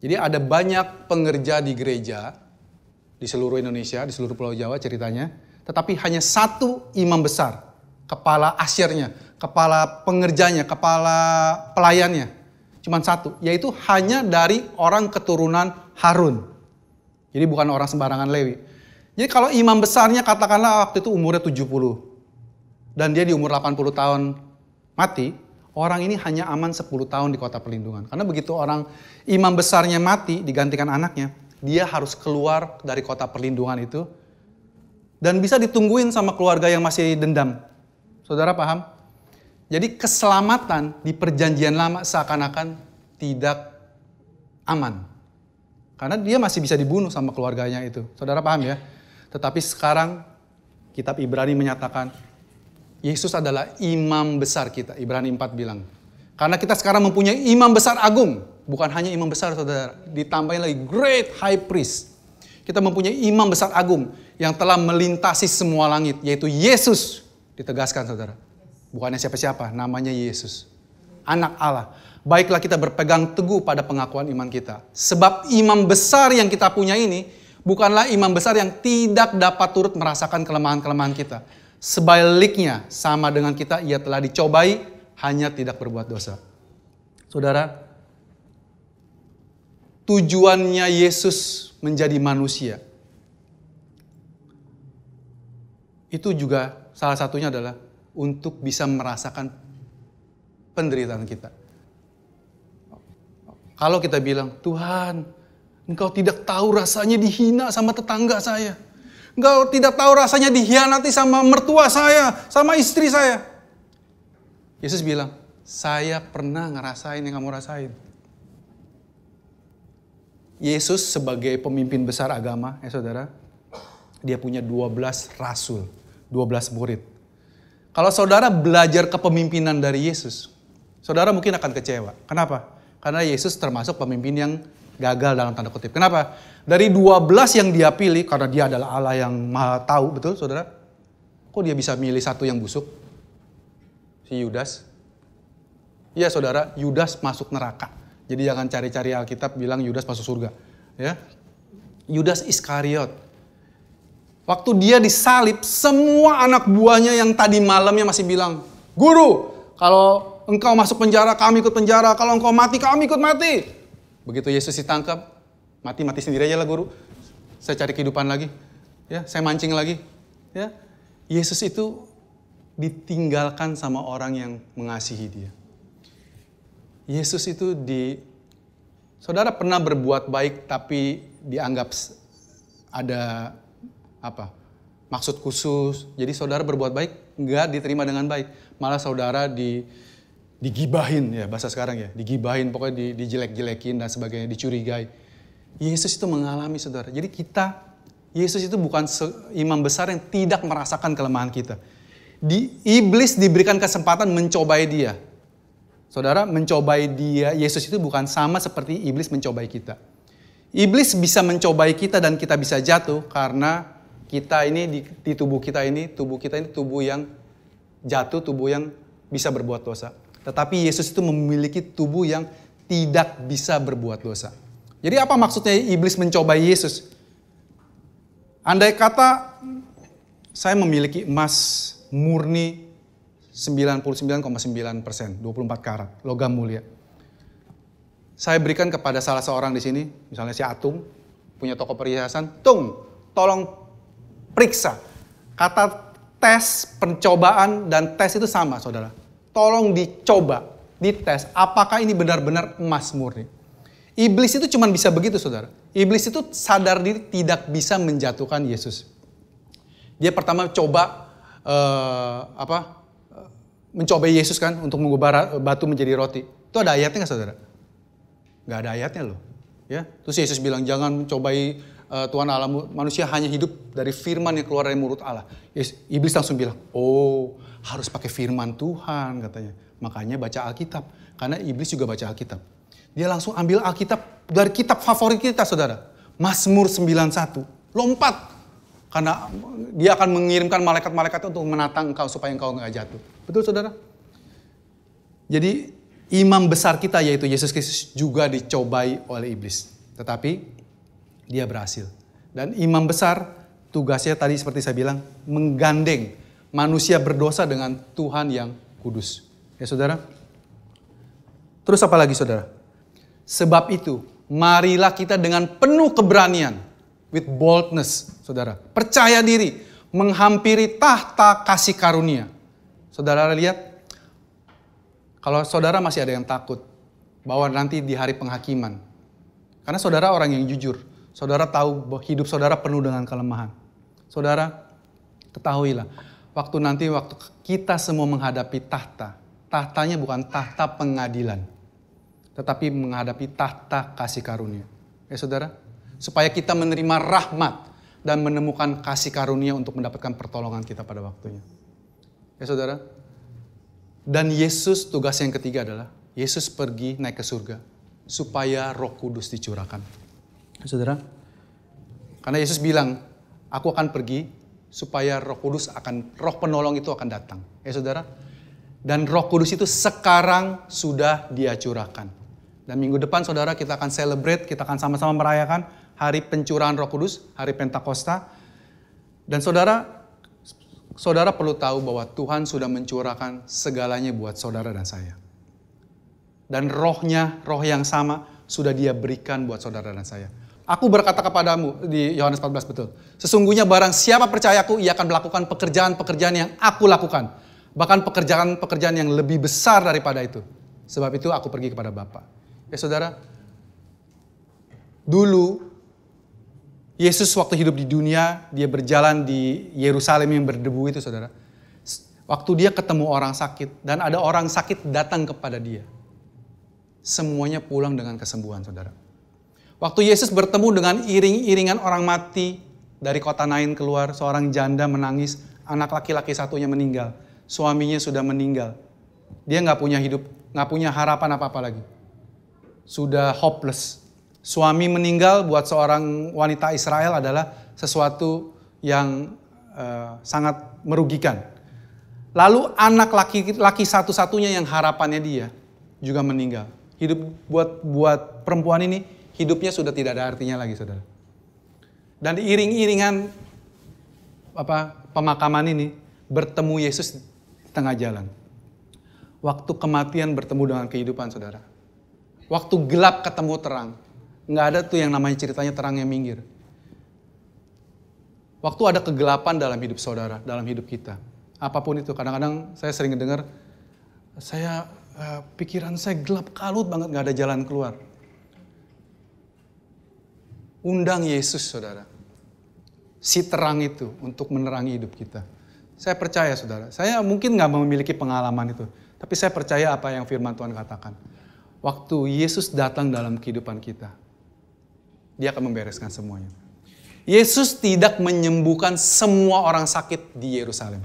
Jadi ada banyak pengerja di gereja di seluruh Indonesia, di seluruh Pulau Jawa ceritanya. Tetapi hanya satu imam besar. Kepala asyirnya, kepala pengerjanya, kepala pelayannya. Cuma satu, yaitu hanya dari orang keturunan Harun. Jadi bukan orang sembarangan Lewi. Jadi kalau imam besarnya katakanlah waktu itu umurnya 70. Dan dia di umur 80 tahun mati, orang ini hanya aman 10 tahun di kota perlindungan. Karena begitu orang imam besarnya mati, digantikan anaknya, dia harus keluar dari kota perlindungan itu. Dan bisa ditungguin sama keluarga yang masih dendam. Saudara paham? Jadi keselamatan di perjanjian lama seakan-akan tidak aman. Karena dia masih bisa dibunuh sama keluarganya itu. Saudara paham ya? Tetapi sekarang kitab Ibrani menyatakan Yesus adalah imam besar kita. Ibrani 4 bilang. Karena kita sekarang mempunyai imam besar agung. Bukan hanya imam besar saudara. Ditambahin lagi great high priest. Kita mempunyai imam besar agung yang telah melintasi semua langit. Yaitu Yesus. Ditegaskan saudara. Bukannya siapa-siapa. Namanya Yesus. Anak Allah. Baiklah kita berpegang teguh pada pengakuan iman kita. Sebab imam besar yang kita punya ini bukanlah imam besar yang tidak dapat turut merasakan kelemahan-kelemahan kita. Sebaliknya, sama dengan kita, ia telah dicobai, hanya tidak berbuat dosa. Saudara, tujuannya Yesus menjadi manusia, itu juga salah satunya adalah untuk bisa merasakan penderitaan kita. Kalau kita bilang, Tuhan, Engkau tidak tahu rasanya dihina sama tetangga saya. Engkau tidak tahu rasanya dikhianati sama mertua saya, sama istri saya. Yesus bilang, saya pernah ngerasain yang kamu rasain. Yesus sebagai pemimpin besar agama, saudara, dia punya 12 rasul, 12 murid. Kalau saudara belajar kepemimpinan dari Yesus, saudara mungkin akan kecewa. Kenapa? Karena Yesus termasuk pemimpin yang gagal dalam tanda kutip. Kenapa? Dari 12 yang dia pilih, karena dia adalah Allah yang maha tahu, betul saudara? Kok dia bisa milih satu yang busuk? Si Yudas. Iya saudara, Yudas masuk neraka. Jadi jangan cari-cari Alkitab bilang Yudas masuk surga. Ya, Yudas Iskariot. Waktu dia disalib, semua anak buahnya yang tadi malamnya masih bilang, Guru, kalau engkau masuk penjara, kami ikut penjara. Kalau engkau mati, kami ikut mati. Begitu Yesus ditangkap, mati sendiri aja lah guru. Saya cari kehidupan lagi. Ya, saya mancing lagi. Ya, Yesus itu ditinggalkan sama orang yang mengasihi dia. Yesus itu saudara pernah berbuat baik tapi dianggap ada maksud khusus. Jadi saudara berbuat baik enggak diterima dengan baik. Malah saudara digibahin ya bahasa sekarang ya, digibahin pokoknya dijelek-jelekin dan sebagainya, dicurigai. Yesus itu mengalami saudara. Jadi Yesus itu bukan imam besar yang tidak merasakan kelemahan kita. Iblis diberikan kesempatan mencobai dia. Saudara, mencobai dia, Yesus itu bukan sama seperti iblis mencobai kita. Iblis bisa mencobai kita dan kita bisa jatuh karena kita ini di tubuh kita ini tubuh yang jatuh, tubuh yang bisa berbuat dosa. Tetapi Yesus itu memiliki tubuh yang tidak bisa berbuat dosa. Jadi apa maksudnya iblis mencobai Yesus? Andai kata saya memiliki emas murni 99,9%, 24 karat, logam mulia. Saya berikan kepada salah seorang di sini, misalnya si Atung, punya toko perhiasan, tolong periksa. Kata tes, pencobaan, dan tes itu sama, saudara. Tolong dicoba, dites, apakah ini benar-benar emas murni. Iblis itu cuma bisa begitu, saudara. Iblis itu sadar diri tidak bisa menjatuhkan Yesus. Dia pertama mencobai Yesus kan untuk mengubah batu menjadi roti. Itu ada ayatnya nggak, saudara? Nggak ada ayatnya loh. Ya, terus Yesus bilang jangan mencobai Tuhan Allah, manusia hanya hidup dari firman yang keluar dari mulut Allah. Iblis langsung bilang, oh harus pakai firman Tuhan katanya. Makanya baca Alkitab, karena iblis juga baca Alkitab. Dia langsung ambil Alkitab dari kitab favorit kita, saudara. Mazmur 91, lompat. Karena dia akan mengirimkan malaikat-malaikat untuk menatang engkau supaya engkau nggak jatuh. Betul, saudara? Jadi imam besar kita yaitu Yesus Kristus juga dicobai oleh iblis. Tetapi dia berhasil. Dan imam besar tugasnya tadi seperti saya bilang, menggandeng manusia berdosa dengan Tuhan yang kudus. Ya saudara? Terus apa lagi saudara? Sebab itu, marilah kita dengan penuh keberanian, with boldness, saudara. Percaya diri, menghampiri tahta kasih karunia. Saudara lihat, kalau saudara masih ada yang takut, bahwa nanti di hari penghakiman. Karena saudara orang yang jujur. Saudara tahu bahwa hidup saudara penuh dengan kelemahan. Saudara, ketahuilah, waktu kita semua menghadapi tahtanya bukan tahta pengadilan, tetapi menghadapi tahta kasih karunia. Ya saudara, supaya kita menerima rahmat dan menemukan kasih karunia untuk mendapatkan pertolongan kita pada waktunya. Ya saudara, dan Yesus tugas yang ketiga adalah, Yesus pergi naik ke surga, supaya Roh Kudus dicurahkan. Ya saudara, karena Yesus bilang, aku akan pergi, supaya Roh penolong itu akan datang. Ya saudara, dan Roh Kudus itu sekarang sudah Dia curahkan. Dan minggu depan saudara kita akan celebrate, kita akan sama-sama merayakan hari pencurahan Roh Kudus, hari Pentakosta. Dan saudara perlu tahu bahwa Tuhan sudah mencurahkan segalanya buat saudara dan saya. Dan roh yang sama sudah Dia berikan buat saudara dan saya. Aku berkata kepadamu di Yohanes 14 betul. Sesungguhnya barang siapa percayaku, ia akan melakukan pekerjaan-pekerjaan yang aku lakukan. Bahkan pekerjaan-pekerjaan yang lebih besar daripada itu. Sebab itu aku pergi kepada Bapa. Ya saudara, dulu Yesus waktu hidup di dunia, dia berjalan di Yerusalem yang berdebu itu saudara. Waktu dia ketemu orang sakit dan ada orang sakit datang kepada dia. Semuanya pulang dengan kesembuhan saudara. Waktu Yesus bertemu dengan iring-iringan orang mati dari kota Nain keluar, seorang janda menangis, anak laki-laki satunya meninggal, suaminya sudah meninggal. Dia nggak punya hidup, nggak punya harapan apa-apa lagi. Sudah hopeless. Suami meninggal buat seorang wanita Israel adalah sesuatu yang sangat merugikan. Lalu anak laki satu-satunya yang harapannya dia juga meninggal. Hidup buat perempuan ini, hidupnya sudah tidak ada artinya lagi, saudara. Dan iring-iringan pemakaman ini bertemu Yesus di tengah jalan. Waktu kematian bertemu dengan kehidupan, saudara. Waktu gelap ketemu terang. Nggak ada tuh yang namanya ceritanya terang yang minggir. Waktu ada kegelapan dalam hidup saudara, dalam hidup kita. Apapun itu, kadang-kadang saya sering dengar, pikiran saya gelap kalut banget, nggak ada jalan keluar. Undang Yesus, saudara. Si terang itu untuk menerangi hidup kita. Saya percaya, saudara. Saya mungkin nggak memiliki pengalaman itu. Tapi saya percaya apa yang firman Tuhan katakan. Waktu Yesus datang dalam kehidupan kita, dia akan membereskan semuanya. Yesus tidak menyembuhkan semua orang sakit di Yerusalem.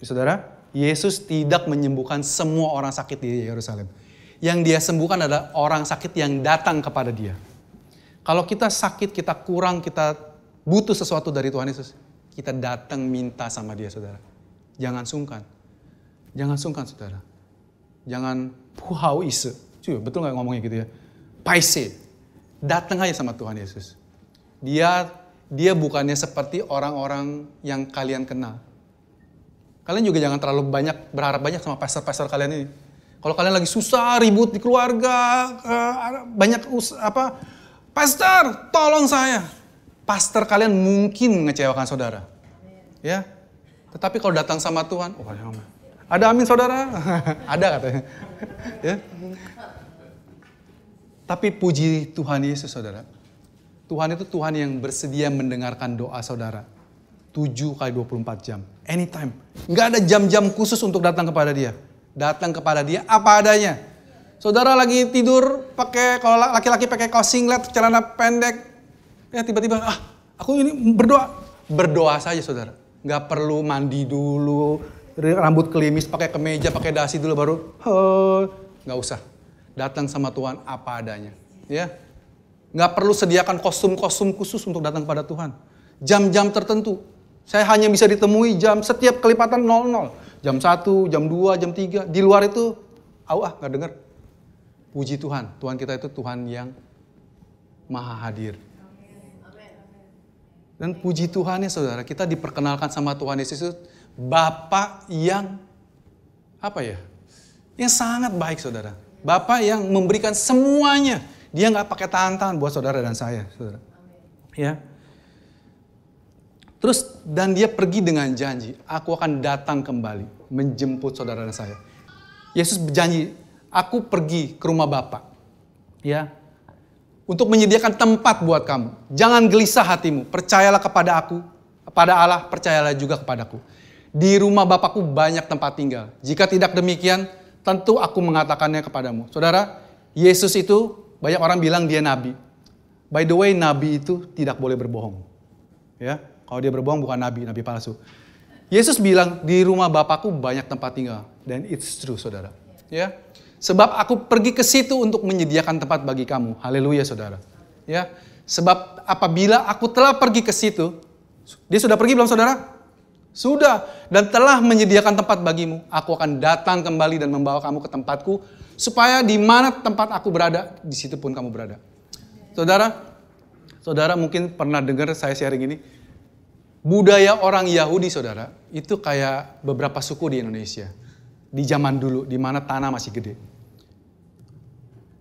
Saudara, Yesus tidak menyembuhkan semua orang sakit di Yerusalem. Yang dia sembuhkan adalah orang sakit yang datang kepada dia. Kalau kita sakit, kita kurang, kita butuh sesuatu dari Tuhan Yesus, kita datang minta sama dia, saudara. Jangan sungkan. Jangan sungkan, saudara. Jangan puhau ise. Betul gak ngomongnya gitu ya? Paise. Datang aja sama Tuhan Yesus. Dia bukannya seperti orang-orang yang kalian kenal. Kalian juga jangan terlalu berharap banyak sama pastor-pastor kalian ini. Kalau kalian lagi susah, ribut di keluarga, pastor, tolong saya. Pastor kalian mungkin mengecewakan saudara. Ya. Tetapi kalau datang sama Tuhan, ada amin saudara? Ada katanya. Ya. Tapi puji Tuhan Yesus, saudara. Tuhan itu Tuhan yang bersedia mendengarkan doa saudara. 7x24 jam. Anytime. Nggak ada jam-jam khusus untuk datang kepada dia. Datang kepada dia apa adanya. Saudara lagi tidur kalau laki-laki pakai kaos singlet, celana pendek. Ya tiba-tiba, aku ini berdoa. Berdoa saja saudara. Nggak perlu mandi dulu. Rambut kelimis, pakai kemeja, pakai dasi dulu baru. Nggak usah. Datang sama Tuhan apa adanya. Ya. Nggak perlu sediakan kostum-kostum khusus untuk datang kepada Tuhan. Jam-jam tertentu. Saya hanya bisa ditemui setiap kelipatan 00. Jam 1, jam 2, jam 3. Di luar itu, nggak dengar. Puji Tuhan. Tuhan kita itu Tuhan yang maha hadir. Dan puji Tuhan ya saudara, kita diperkenalkan sama Tuhan Yesus itu Bapa yang, yang sangat baik saudara. Bapa yang memberikan semuanya. Dia nggak pakai tantangan buat saudara dan saya, saudara. Ya. Terus dan dia pergi dengan janji, aku akan datang kembali menjemput saudara dan saya. Yesus berjanji, aku pergi ke rumah Bapa. Ya. Untuk menyediakan tempat buat kamu. Jangan gelisah hatimu, percayalah kepada aku, kepada Allah, percayalah juga kepadaku. Di rumah Bapakku banyak tempat tinggal. Jika tidak demikian, tentu aku mengatakannya kepadamu. Saudara, Yesus itu banyak orang bilang dia nabi. By the way, nabi itu tidak boleh berbohong. Ya, kalau dia berbohong bukan nabi palsu. Yesus bilang di rumah Bapakku banyak tempat tinggal, dan it's true, saudara. Ya, sebab aku pergi ke situ untuk menyediakan tempat bagi kamu. Haleluya, saudara. Ya, sebab apabila aku telah pergi ke situ, dia sudah pergi belum, saudara? Sudah, dan telah menyediakan tempat bagimu. Aku akan datang kembali dan membawa kamu ke tempatku, supaya di mana tempat aku berada, di situ pun kamu berada. Saudara mungkin pernah dengar saya sharing ini. Budaya orang Yahudi, saudara, itu kayak beberapa suku di Indonesia. Di zaman dulu, di mana tanah masih gede.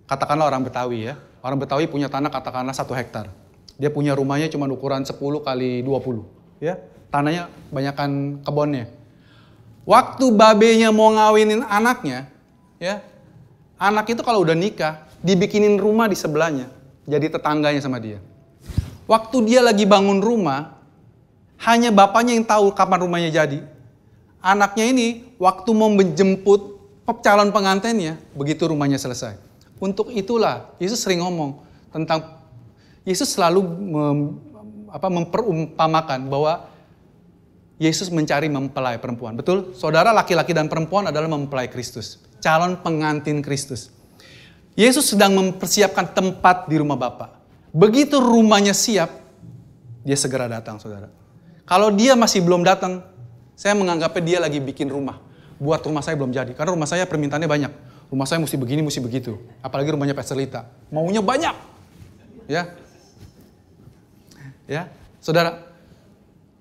Katakanlah orang Betawi ya. Orang Betawi punya tanah katakanlah 1 hektar. Dia punya rumahnya cuma ukuran 10 kali 20. Ya, tanahnya banyakan kebunnya. Waktu babenya mau ngawinin anaknya, ya, anak itu kalau udah nikah, dibikinin rumah di sebelahnya. Jadi tetangganya sama dia. Waktu dia lagi bangun rumah, hanya bapaknya yang tahu kapan rumahnya jadi. Anaknya ini, waktu mau menjemput calon pengantinnya, begitu rumahnya selesai. Untuk itulah, Yesus sering ngomong tentang, Yesus selalu memperumpamakan bahwa Yesus mencari mempelai perempuan. Betul? Saudara, laki-laki dan perempuan adalah mempelai Kristus. Calon pengantin Kristus. Yesus sedang mempersiapkan tempat di rumah Bapa. Begitu rumahnya siap, dia segera datang, saudara. Kalau dia masih belum datang, saya menganggapnya dia lagi bikin rumah. Buat rumah saya belum jadi. Karena rumah saya permintaannya banyak. Rumah saya mesti begini, mesti begitu. Apalagi rumahnya Pastor Lita. Maunya banyak. Ya. Ya, saudara.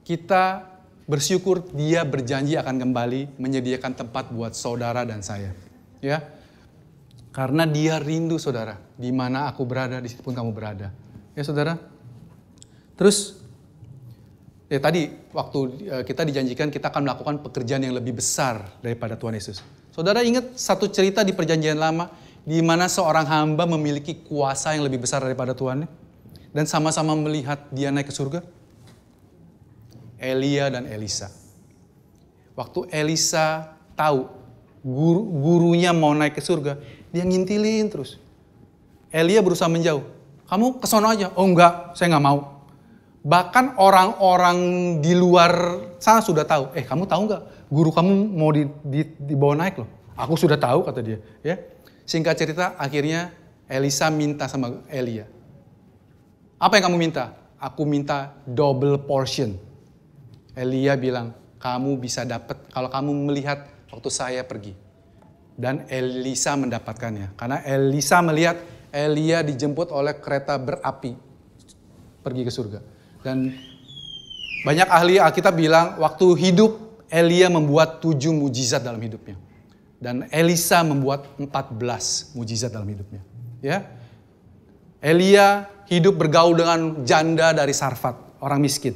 Kita bersyukur dia berjanji akan kembali menyediakan tempat buat saudara dan saya. Ya. Karena dia rindu, saudara. Di mana aku berada, di situ pun kamu berada. Ya, saudara. Terus, tadi waktu kita dijanjikan kita akan melakukan pekerjaan yang lebih besar daripada Tuhan Yesus. Saudara ingat satu cerita di Perjanjian Lama, di mana seorang hamba memiliki kuasa yang lebih besar daripada Tuhannya, dan sama-sama melihat dia naik ke surga? Elia dan Elisa. Waktu Elisa tahu gurunya mau naik ke surga, dia ngintilin terus. Elia berusaha menjauh. Kamu ke sono aja. Oh enggak, saya nggak mau. Bahkan orang-orang di luar sana sudah tahu. Kamu tahu nggak? Guru kamu mau dibawa naik loh. Aku sudah tahu, kata dia. Ya, singkat cerita, akhirnya Elisa minta sama Elia. Apa yang kamu minta? Aku minta double portion. Elia bilang, kamu bisa dapat kalau kamu melihat waktu saya pergi. Dan Elisa mendapatkannya. Karena Elisa melihat Elia dijemput oleh kereta berapi pergi ke surga. Dan banyak ahli Alkitab bilang waktu hidup Elia membuat 7 mujizat dalam hidupnya. Dan Elisa membuat 14 mujizat dalam hidupnya. Ya, Elia hidup bergaul dengan janda dari Sarfat, orang miskin.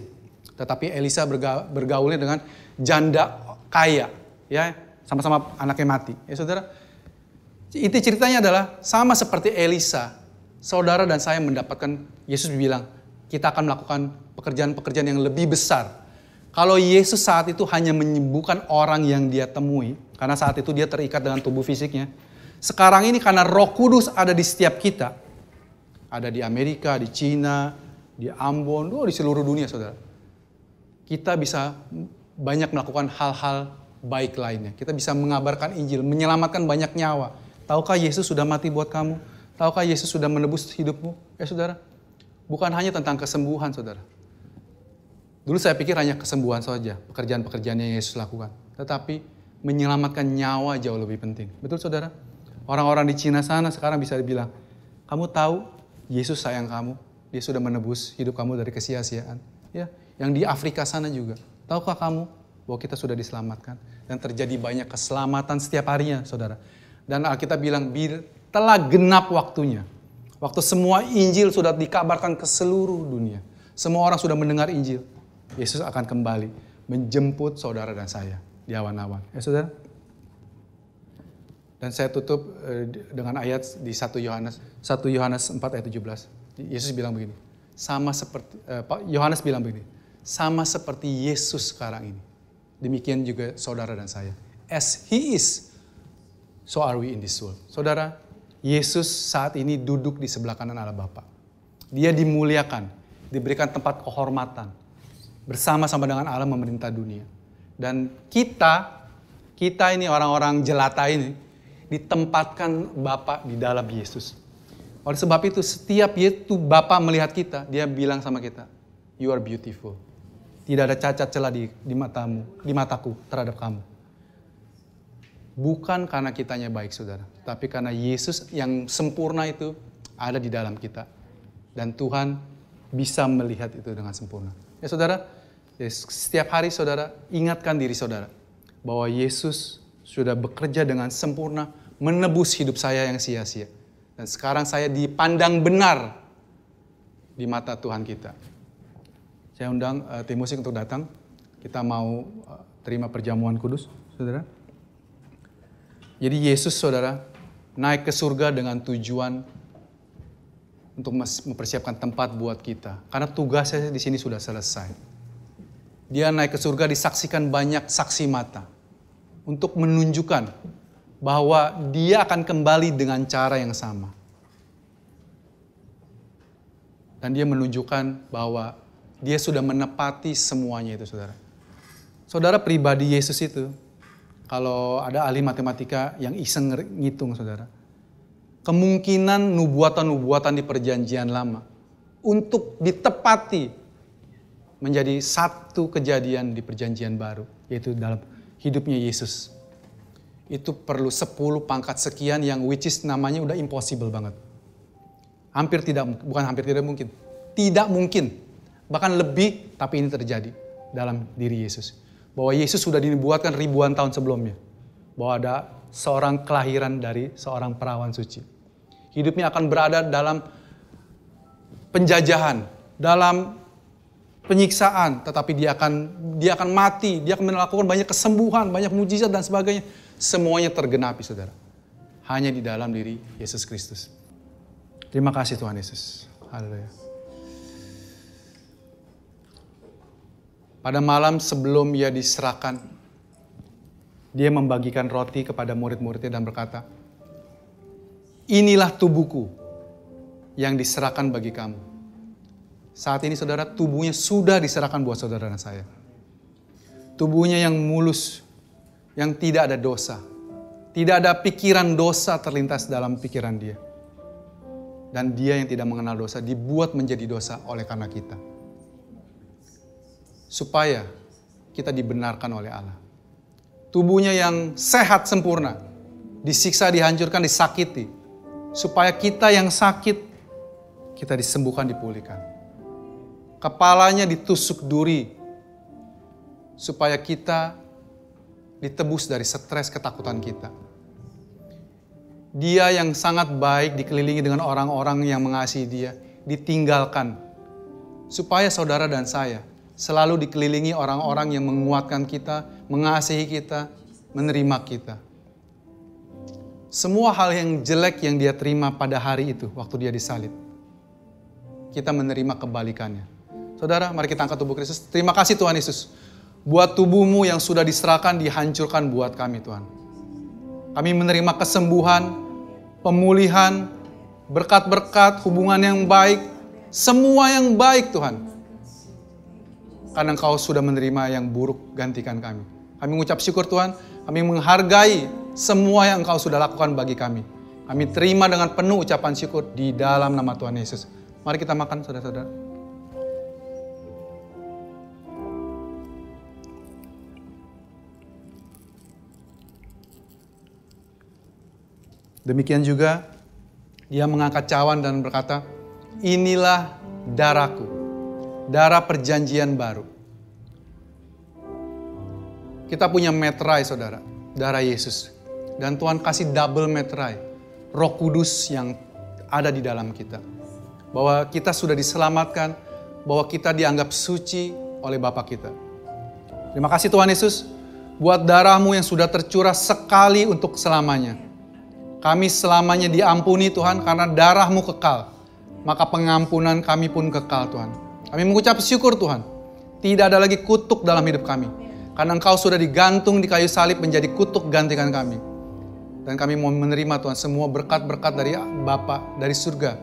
Tetapi Elisa bergaulnya dengan janda kaya. Ya, sama-sama anaknya mati. Ya saudara, inti ceritanya adalah sama seperti Elisa. Saudara dan saya mendapatkan, Yesus bilang, kita akan melakukan pekerjaan-pekerjaan yang lebih besar. Kalau Yesus saat itu hanya menyembuhkan orang yang dia temui, karena saat itu dia terikat dengan tubuh fisiknya. Sekarang ini karena Roh Kudus ada di setiap kita. Ada di Amerika, di Cina, di Ambon, di seluruh dunia saudara. Kita bisa banyak melakukan hal-hal baik lainnya. Kita bisa mengabarkan Injil, menyelamatkan banyak nyawa. Tahukah Yesus sudah mati buat kamu? Tahukah Yesus sudah menebus hidupmu? Saudara, bukan hanya tentang kesembuhan saudara. Dulu saya pikir hanya kesembuhan saja, pekerjaan-pekerjaan yang Yesus lakukan. Tetapi menyelamatkan nyawa jauh lebih penting. Betul saudara? Orang-orang di Cina sana sekarang bisa dibilang, kamu tahu Yesus sayang kamu, dia sudah menebus hidup kamu dari kesia-siaan. Ya, yang di Afrika sana juga. Tahukah kamu bahwa kita sudah diselamatkan? Dan terjadi banyak keselamatan setiap harinya saudara. Dan Alkitab bilang, telah genap waktunya. Waktu semua Injil sudah dikabarkan ke seluruh dunia. Semua orang sudah mendengar Injil. Yesus akan kembali menjemput saudara dan saya di awan-awan. Saudara. Dan saya tutup dengan ayat di 1 Yohanes 4 ayat 17. Yesus bilang begini. Yohanes bilang begini. Sama seperti Yesus sekarang ini. Demikian juga saudara dan saya. As he is, so are we in this world. Saudara, Yesus saat ini duduk di sebelah kanan Allah Bapa. Dia dimuliakan, diberikan tempat kehormatan. Bersama-sama dengan Allah memerintah dunia. Dan kita ini orang-orang jelata ini, ditempatkan Bapa di dalam Yesus. Oleh sebab itu, setiap Bapa melihat kita, dia bilang sama kita, you are beautiful. Tidak ada cacat celah di matamu, di mataku terhadap kamu. Bukan karena kitanya baik saudara, tapi karena Yesus yang sempurna itu ada di dalam kita. Dan Tuhan bisa melihat itu dengan sempurna. Ya saudara, setiap hari saudara ingatkan diri saudara bahwa Yesus sudah bekerja dengan sempurna menebus hidup saya yang sia-sia. Dan sekarang saya dipandang benar di mata Tuhan kita. Saya undang tim musik untuk datang. Kita mau terima perjamuan kudus, saudara. Jadi Yesus, saudara, naik ke surga dengan tujuan untuk mempersiapkan tempat buat kita. Karena tugasnya di sini sudah selesai. Dia naik ke surga disaksikan banyak saksi mata. Untuk menunjukkan bahwa dia akan kembali dengan cara yang sama. Dan dia menunjukkan bahwa dia sudah menepati semuanya itu, saudara. Saudara, pribadi Yesus itu, kalau ada ahli matematika yang iseng ngitung, saudara. Kemungkinan nubuatan-nubuatan di perjanjian lama untuk ditepati menjadi satu kejadian di perjanjian baru, yaitu dalam hidupnya Yesus. Itu perlu 10 pangkat sekian yang which is namanya udah impossible banget. Bukan hampir tidak mungkin. Tidak mungkin. Bahkan lebih, tapi ini terjadi dalam diri Yesus. Bahwa Yesus sudah dinubuatkan ribuan tahun sebelumnya. Bahwa ada seorang kelahiran dari seorang perawan suci. Hidupnya akan berada dalam penjajahan, dalam penyiksaan, tetapi dia akan mati, dia akan melakukan banyak kesembuhan, banyak mujizat dan sebagainya. Semuanya tergenapi, saudara. Hanya di dalam diri Yesus Kristus. Terima kasih Tuhan Yesus. Haleluya. Pada malam sebelum ia diserahkan, Dia membagikan roti kepada murid-muridnya dan berkata, inilah tubuhku yang diserahkan bagi kamu. Saat ini saudara, tubuhnya sudah diserahkan buat saudara dan saya. Tubuhnya yang mulus, yang tidak ada dosa. Tidak ada pikiran dosa terlintas dalam pikiran dia. Dan dia yang tidak mengenal dosa dibuat menjadi dosa oleh karena kita. Supaya kita dibenarkan oleh Allah. Tubuhnya yang sehat sempurna, disiksa, dihancurkan, disakiti. Supaya kita yang sakit, kita disembuhkan, dipulihkan. Kepalanya ditusuk duri, supaya kita ditebus dari stres ketakutan kita. Dia yang sangat baik dikelilingi dengan orang-orang yang mengasihi dia, ditinggalkan. Supaya saudara dan saya selalu dikelilingi orang-orang yang menguatkan kita, mengasihi kita, menerima kita. Semua hal yang jelek yang dia terima pada hari itu, waktu dia disalib, kita menerima kebalikannya. Saudara, mari kita angkat tubuh Kristus. Terima kasih Tuhan Yesus. Buat tubuhmu yang sudah diserahkan, dihancurkan buat kami Tuhan. Kami menerima kesembuhan, pemulihan, berkat-berkat, hubungan yang baik, semua yang baik Tuhan. Karena Engkau sudah menerima yang buruk, gantikan kami. Kami mengucap syukur Tuhan, kami menghargai semua yang Engkau sudah lakukan bagi kami. Kami terima dengan penuh ucapan syukur di dalam nama Tuhan Yesus. Mari kita makan saudara-saudara. Demikian juga dia mengangkat cawan dan berkata, inilah darahku, darah perjanjian baru. Kita punya meterai saudara, darah Yesus. Dan Tuhan kasih double meterai, Roh Kudus yang ada di dalam kita. Bahwa kita sudah diselamatkan, bahwa kita dianggap suci oleh Bapa kita. Terima kasih Tuhan Yesus, buat darah-Mu yang sudah tercurah sekali untuk selamanya. Kami selamanya diampuni Tuhan karena darah-Mu kekal. Maka pengampunan kami pun kekal Tuhan. Kami mengucap syukur Tuhan. Tidak ada lagi kutuk dalam hidup kami. Karena Engkau sudah digantung di kayu salib menjadi kutuk gantikan kami. Dan kami mau menerima Tuhan semua berkat-berkat dari Bapa, dari surga.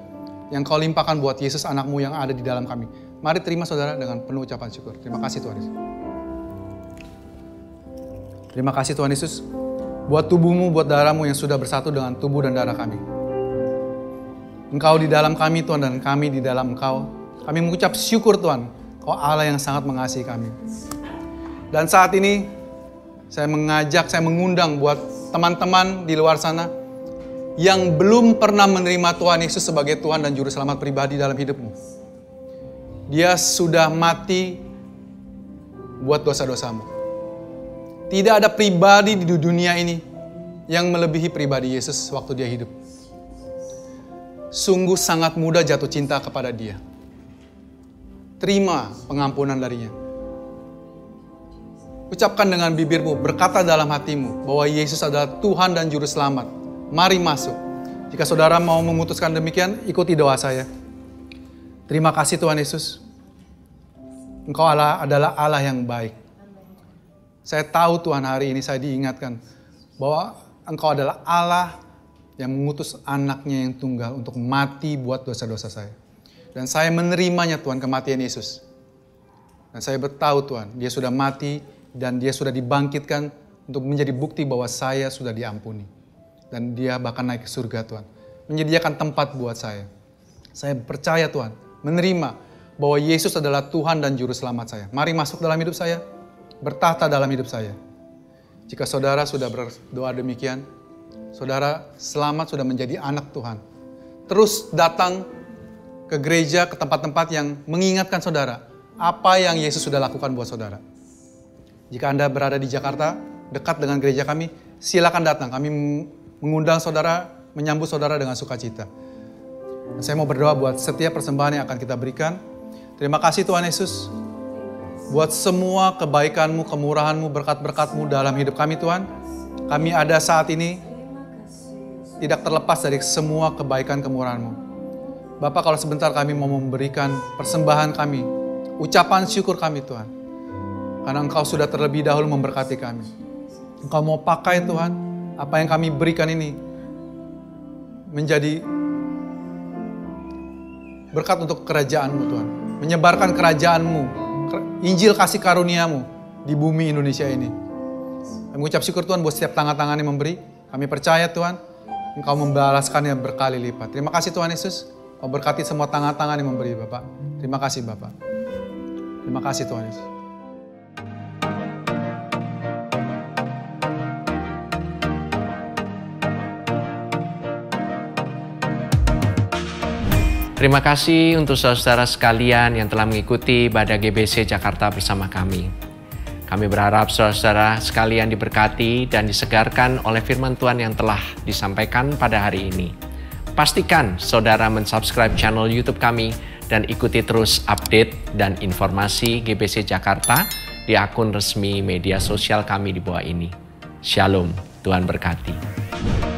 Yang Kau limpahkan buat Yesus anak-Mu yang ada di dalam kami. Mari terima saudara dengan penuh ucapan syukur. Terima kasih Tuhan Yesus. Terima kasih Tuhan Yesus. Buat tubuh-Mu, buat darah-Mu yang sudah bersatu dengan tubuh dan darah kami. Engkau di dalam kami Tuhan dan kami di dalam Engkau. Kami mengucap syukur Tuhan, Kau Allah yang sangat mengasihi kami. Dan saat ini saya mengundang buat teman-teman di luar sana yang belum pernah menerima Tuhan Yesus sebagai Tuhan dan Juru Selamat pribadi dalam hidupmu. Dia sudah mati buat dosa-dosamu. Tidak ada pribadi di dunia ini yang melebihi pribadi Yesus waktu dia hidup. Sungguh sangat mudah jatuh cinta kepada dia. Terima pengampunan darinya. Ucapkan dengan bibirmu, berkata dalam hatimu bahwa Yesus adalah Tuhan dan Juru Selamat. Mari masuk. Jika saudara mau memutuskan demikian, ikuti doa saya. Terima kasih Tuhan Yesus. Engkau adalah Allah yang baik. Saya tahu Tuhan hari ini saya diingatkan bahwa Engkau adalah Allah yang mengutus anaknya yang tunggal untuk mati buat dosa-dosa saya. Dan saya menerimanya Tuhan kematian Yesus. Dan saya bertahu Tuhan, dia sudah mati dan dia sudah dibangkitkan untuk menjadi bukti bahwa saya sudah diampuni. Dan dia bahkan naik ke surga Tuhan. Menyediakan tempat buat saya. Saya percaya Tuhan, menerima bahwa Yesus adalah Tuhan dan Juru Selamat saya. Mari masuk dalam hidup saya. Bertahta dalam hidup saya. Jika saudara sudah berdoa demikian, saudara selamat sudah menjadi anak Tuhan. Terus datang ke gereja, ke tempat-tempat yang mengingatkan saudara apa yang Yesus sudah lakukan buat saudara. Jika Anda berada di Jakarta, dekat dengan gereja kami, silakan datang. Kami mengundang saudara, menyambut saudara dengan sukacita. Saya mau berdoa buat setiap persembahan yang akan kita berikan. Terima kasih Tuhan Yesus. Buat semua kebaikan-Mu, kemurahan-Mu, berkat-berkat-Mu dalam hidup kami Tuhan. Kami ada saat ini tidak terlepas dari semua kebaikan kemurahan-Mu. Bapak, kalau sebentar kami mau memberikan persembahan kami, ucapan syukur kami Tuhan. Karena Engkau sudah terlebih dahulu memberkati kami. Engkau mau pakai Tuhan, apa yang kami berikan ini menjadi berkat untuk kerajaan-Mu Tuhan. Menyebarkan kerajaan-Mu, Injil kasih karunia-Mu di bumi Indonesia ini. Kami mengucap syukur Tuhan buat setiap tangan-tangan yang memberi. Kami percaya Tuhan, Engkau membalaskannya berkali lipat. Terima kasih Tuhan Yesus. Kau berkati semua tangan-tangan yang memberi Bapak. Terima kasih Bapak. Terima kasih Tuhan Yesus. Terima kasih untuk saudara sekalian yang telah mengikuti ibadah GBC Jakarta bersama kami. Kami berharap saudara sekalian diberkati dan disegarkan oleh firman Tuhan yang telah disampaikan pada hari ini. Pastikan saudara mensubscribe channel YouTube kami dan ikuti terus update dan informasi GBC Jakarta di akun resmi media sosial kami di bawah ini. Shalom, Tuhan berkati.